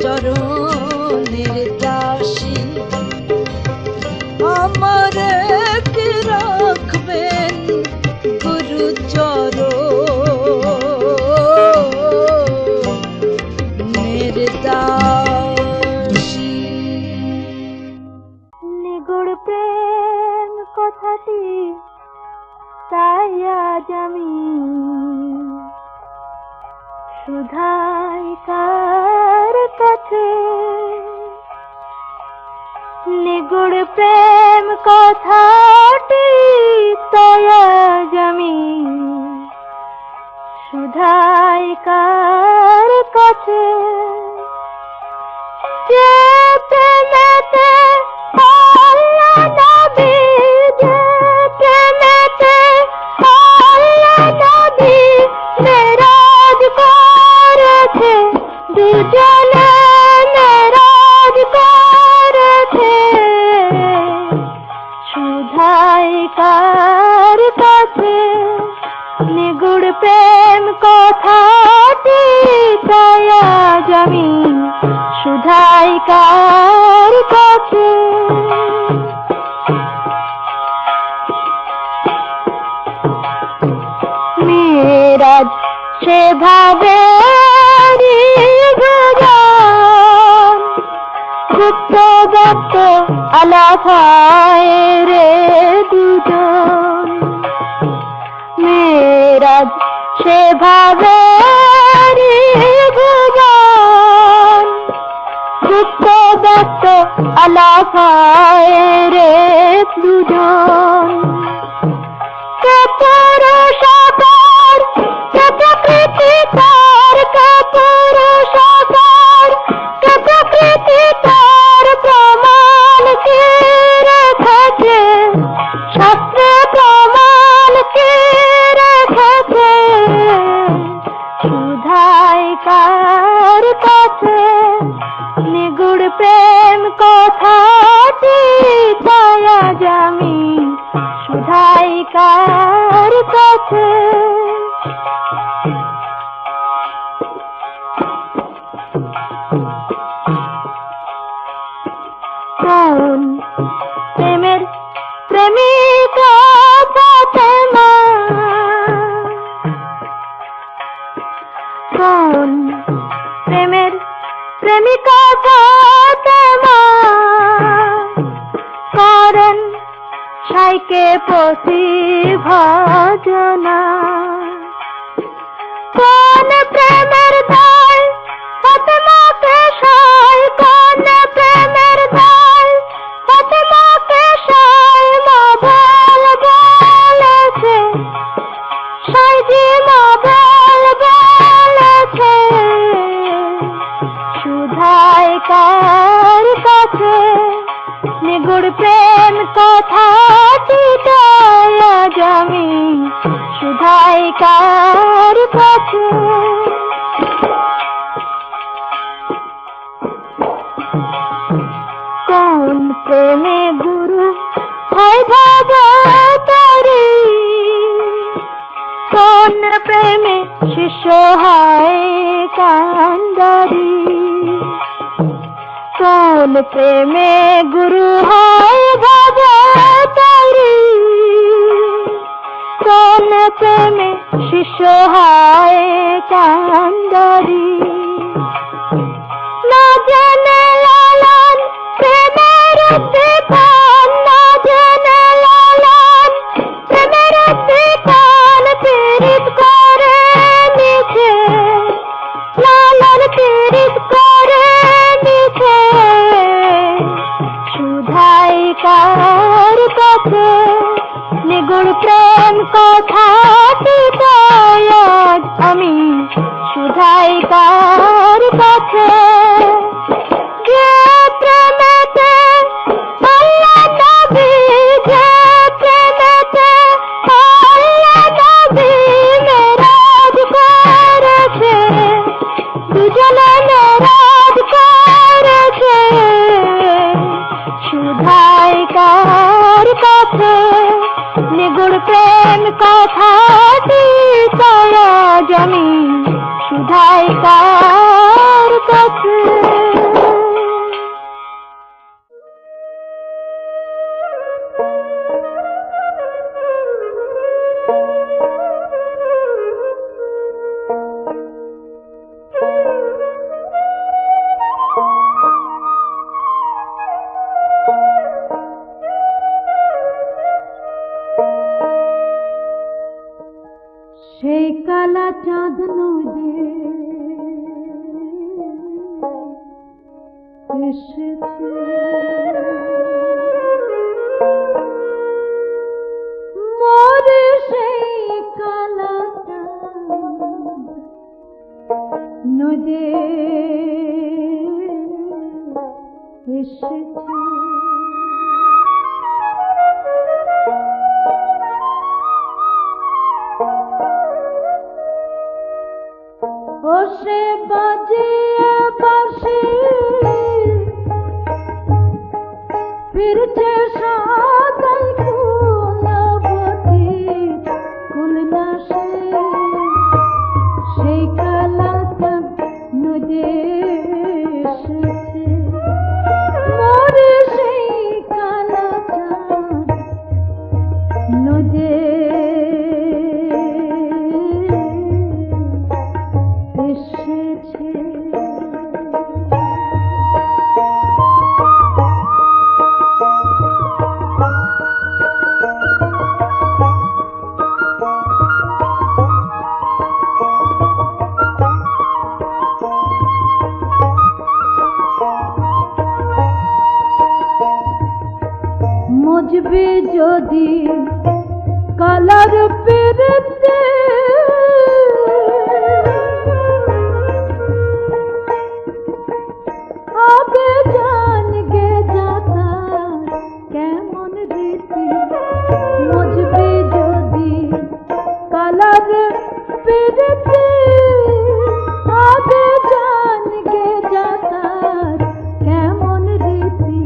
Speaker 3: চরণের দাসী। আমারে
Speaker 4: নিগুড় প্রেম কথাটি তাই আজ আমি শুধাই কার কাছে। নিগুড় প্রেম কথাটি তাই আজ আমি শুধাই কার কাছে। যে প্রেমেতে আল্লাহ নবী, যে প্রেমেতে আল্লাহ নবী মেরাজ করেছে, দুজনে মেরাজ করেছে, শুধাই কার কাছে। নিগুড় প্রেম কথাটি তাই আজ আমি শুধাই কার কাছে। মেরাজ সেভাবে গুজান, গুপ্ত ব্যক্ত আলাপায় রে দুজন। মেরাজ সেভাবে গুজান, গুপ্ত ব্যক্ত আলাপায় রে দুজন। কে পুরুষাকার, কে প্রকৃতি তার, কে পুরুষাকার, কে প্রকৃতি তার, প্রমাণ কে রেখেছে শাস্ত্রে, প্রমাণ কে রেখেছে, শুধাই কার কাছে। নিগুড় প্রেম কথাটি তাই আজ আমি শুধাই কার কাছে। কোন প্রেমের প্রেমিকা ফাতেমা, কোন প্রেমের প্রেমিকা ফাতেমা করেন সাইকে পতি ভজনা। কোন প্রেমের দায় ফাতেমাকে সায়, কোন প্রেমের দায় ফাতেমাকে সায়, মা বল বলেছে সাইজি, মা বল বলেছে, শুধাই কার কাছে। নিগুড় প্রেম কথাটি তাই আজ আমি শুধাই কার কাছে। কোন প্রেমে গুরু হয় ভবতারী, কোন প্রেমে শিষ্য হয় কান্ডারি। কোন প্রেমে গুরু হয় ভবতারী, কোন প্রেমে শিষ্য হয় কান্ডারি। না জেনে লালন প্রেমের বিধান, না জেনে লালন প্রেমের বিধান, পীড়িত করে নিছে লালন, পীড়িত করে নিছে, শুধাই কার কাছে। নিগুড় প্রেম কথাটি তাই আজ আমি শুধাই কার কাছে। যে প্রেমেতে আল্লাহ নবী, যে প্রেমেতে আল্লাহ নবী মেরাজ করেছে, দুজনে মেরাজ করেছে, শুধাই কার কাছে। নিগুড় প্রেম কথাটি তাই আজ আমি শুধাই কার কাছে। কালা চাঁদ নদী এসেছে মোরে সেই কালা চাঁদ নদী এসেছে ও সে বাজিয়ে বাঁশি ফিরছে সাদাই কুলবতী কুলনাশে সেই কালা চাঁদ নদী এসেছে মোরে সেই কালা চাঁদ নদী এসেছে মজবে যদি কালার পেরেতে আগে জান গে যাতা কেমন রীতি মজবে যদি কালার পেরেতে আগে জান গে যাতা কেমন রীতি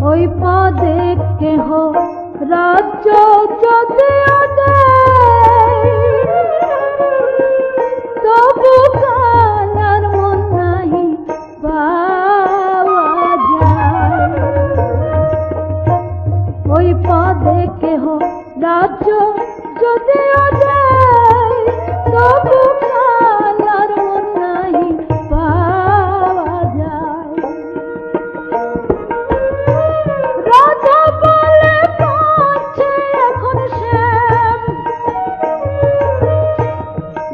Speaker 4: ওই পদে কেহ রাজ্য যদি তবু কালার মন নাহি পাওয়া যায় ওই পদে কেহ রাজ্য যদি তবু কালার মন নাহি পাওয়া যায় রাজা বলে কাছে এখন শ্যাম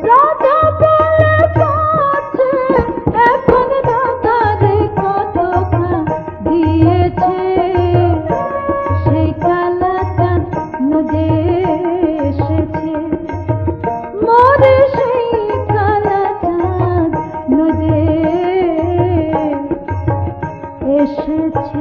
Speaker 4: রাজা বলে কাছে এখন রাধারে কত দিয়েছে সেই কালা চাঁদ নদী এসেছে মোরে সেই কালা চাঁদ নদী এসেছে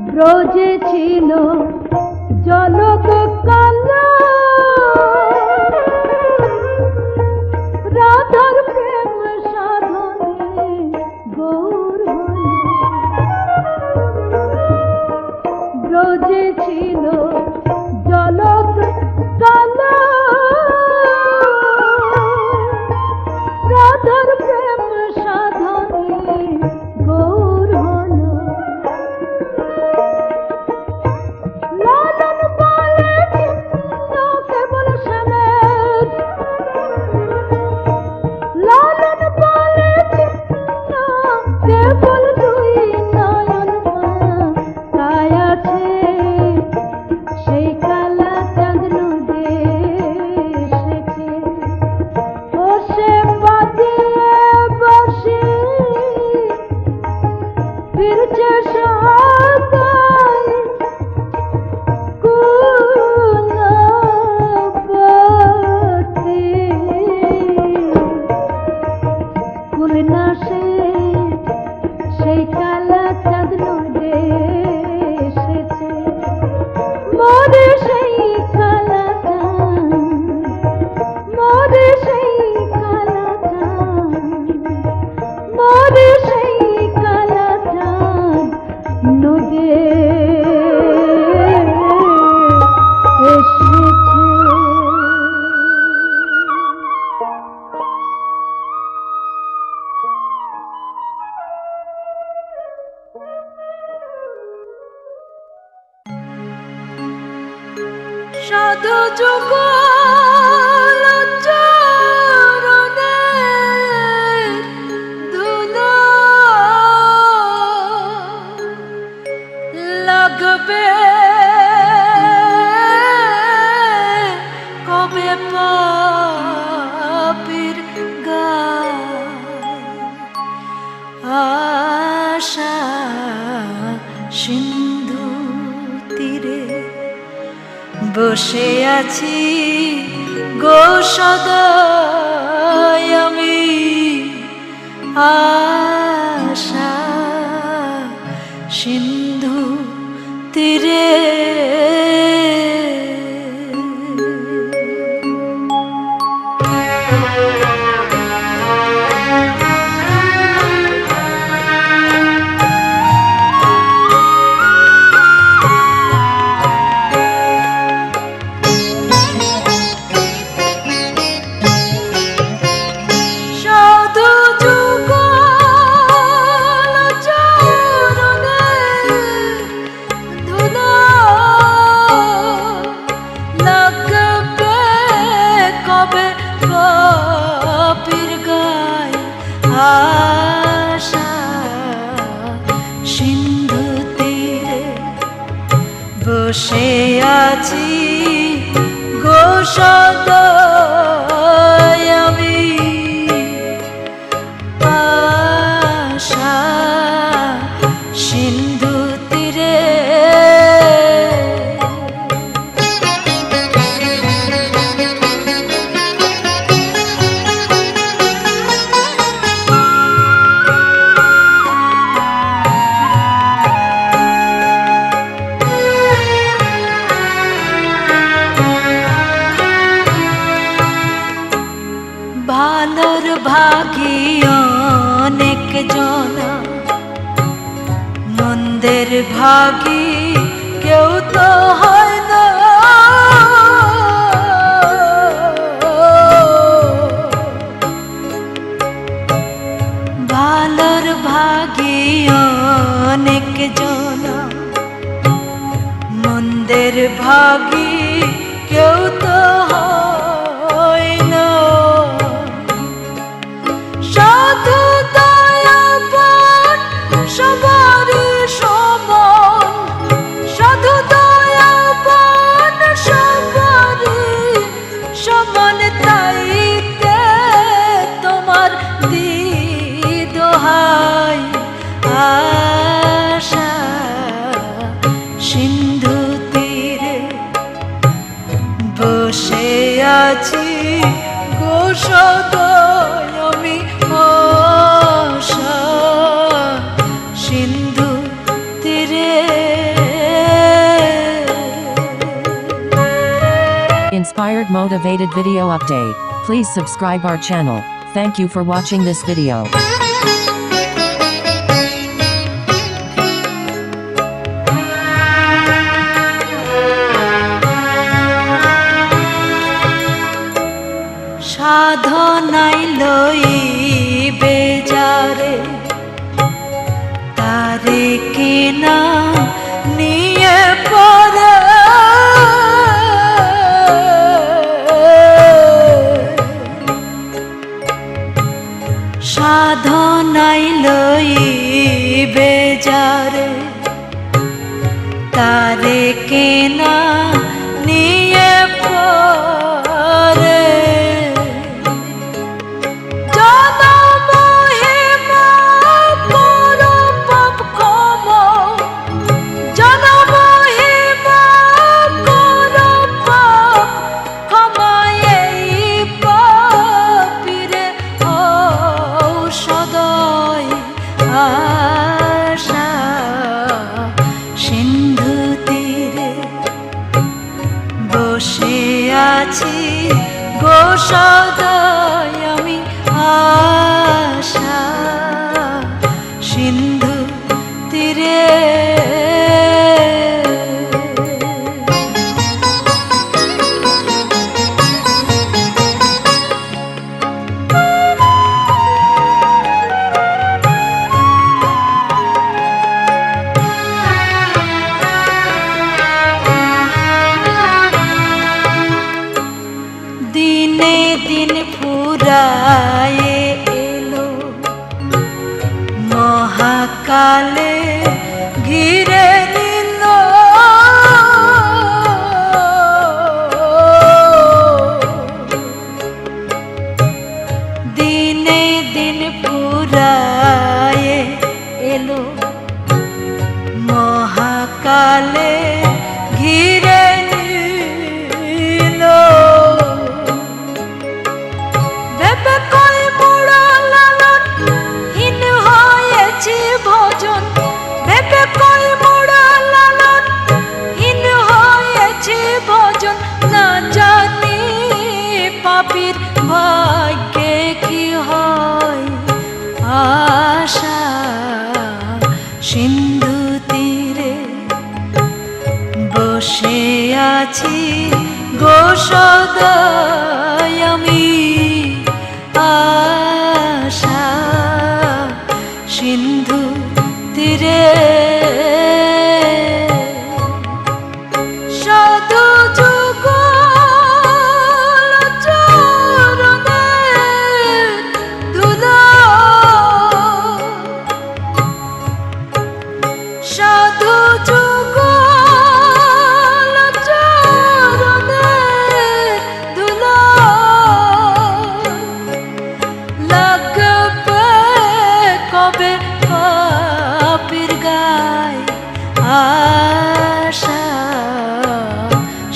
Speaker 4: ব্রজে ছিল জলক কালা রাধার প্রেম সাধনে গৌর হল ব্রজে ছিল জলক কালা রাধার প্রেম সাধনে গৌর হল লালন বলে
Speaker 3: সাধু যুগল চরণের ধুলো লাগবে কবে পাপীর গায় আশা সিন্ধু তীরে বসে আছি গো সদাই আমি আশা সিন্ধু তীরে আশা সিন্ধু তীরে বসে আছি গো সদাই আমি আশা সিন্ধু তীরে ভালোর ভাগী অনেক জনা মন্দের ভাগী কেউ তো হয় না ভালোর ভাগী অনেক জনা মন্দের ভাগী কেউ তো হয় না সাধু দয়াবান সবারই সমান সাধু দয়াবান সবারই সমান তাইতে তোমার দোহাই আশা সিন্ধু তীরে বসে আছি গো সদাই আমি আশা সিন্ধু তীরে
Speaker 2: Inspired motivated video update. Please subscribe our channel. Thank you for watching this video.
Speaker 3: সাধনাই লইবে যারে তারে কেনা নিয়ে পড়ে সাধনাই লইবে যারে তারে কেনা নিয়ে পড়ে আশা সিন্ধু তীরে বসে আছি গো সদাই আমি আশা সিন্ধু তীরে মহাকালে ঘিরে নিল দিনে দিন পুরায়ে এলো মহাকালে ঘিরে নিল ভেবে কই মোড়া লালন হীন হয়েছে ভজন ভেবে কই মোড়া লালন হীন হয়েছে ভজন না জানি পাপীর ভাগ্যে কি হয় আশা সিন্ধু তীরে বসে আছি গো সদাই আমি আশা সিন্ধু তীরে সাধু যুগল চরণের ধুলা সাধু যুগল চরণের ধুলা লাগবে কবে পাপীর গায় আশা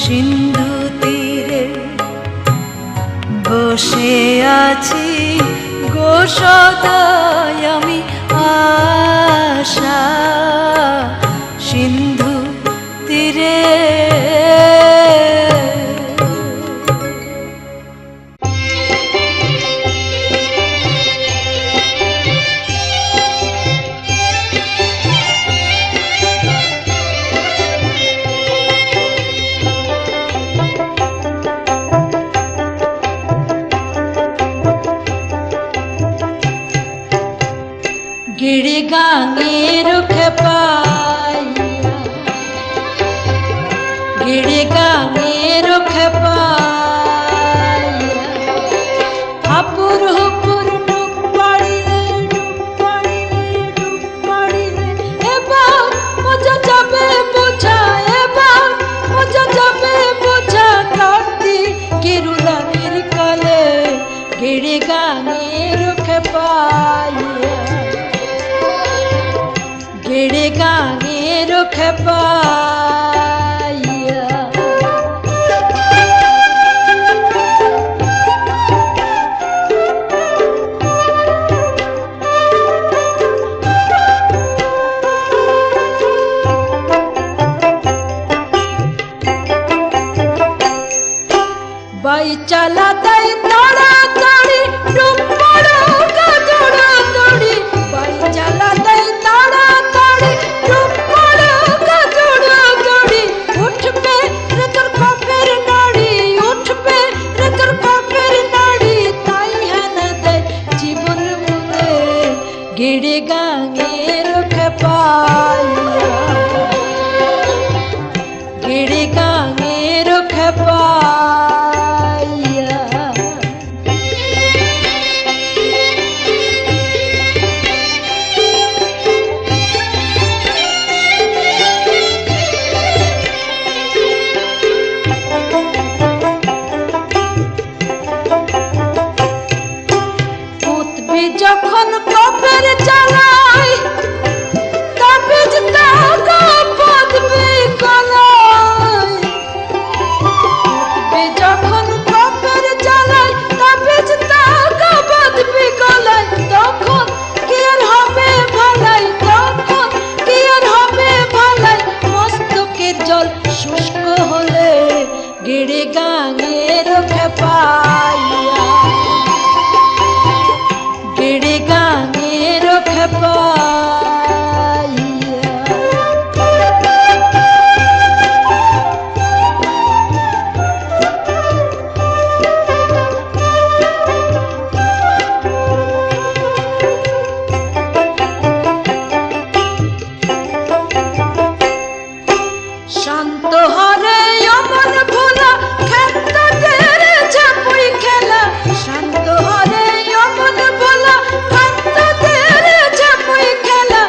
Speaker 3: সিন্ধু তীরে বসে আছি গো সদাই আমি আশা সিন্ধু তীরে গিড়ি গাঙের খেপাইয়া গিড়ি গাঙের খেপাইয়া হাপুর হুপুর ডুব পাড়িলে এবার মজা যাবে বোঝা এবার মজা যাবে বোঝা কার্তিকের কালে গিড়ি গাঙের খেপাইয়া গিড়ি গাঙের খেপাইয়া বাই চালা দেয় তাড়াতাড়ি ডুব পড়ো গাজড়া দড়ি বাই চালা দেয় তাড়াতাড়ি ডুব পড়ো গাজড়া দড়ি উঠবে রে তোর পাপের নাড়ি উঠবে রে তোর পাপের নাড়ি তাই হানা দেয় জীবন মুলে গিড়ি গাঙের খেপাইয়া গিড়ি গাঙের খেপাইয়া উঠবি যখন কপের চালাই তাবিজ তাগা পদবি কলাই উঠবি যখন কপের চালাই তাবিজ তাগা পদবি কলাই তখন কি আর হবে ভালাই তখন কি আর হবে ভালাই মস্তকের জল শুষ্ক হলে গিড়ি গাঙের খেপাইয়া গিড়ি গাঙের খেপাইয়া শান্ত হরে অমন ভোলা ক্ষেত্র তেরে ঝাপুই খেলা শান্ত হরে অমন ভোলা ক্ষেত্র তেরে ঝাপুই খেলা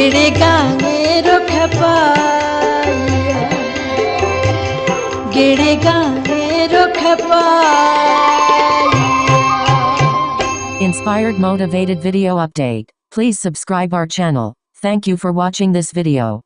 Speaker 3: গেড়ে গানের খেপাইয়া গেড়ে গানের খেপাইয়া
Speaker 2: Inspired motivated video update. Please subscribe our channel. Thank you for watching this video.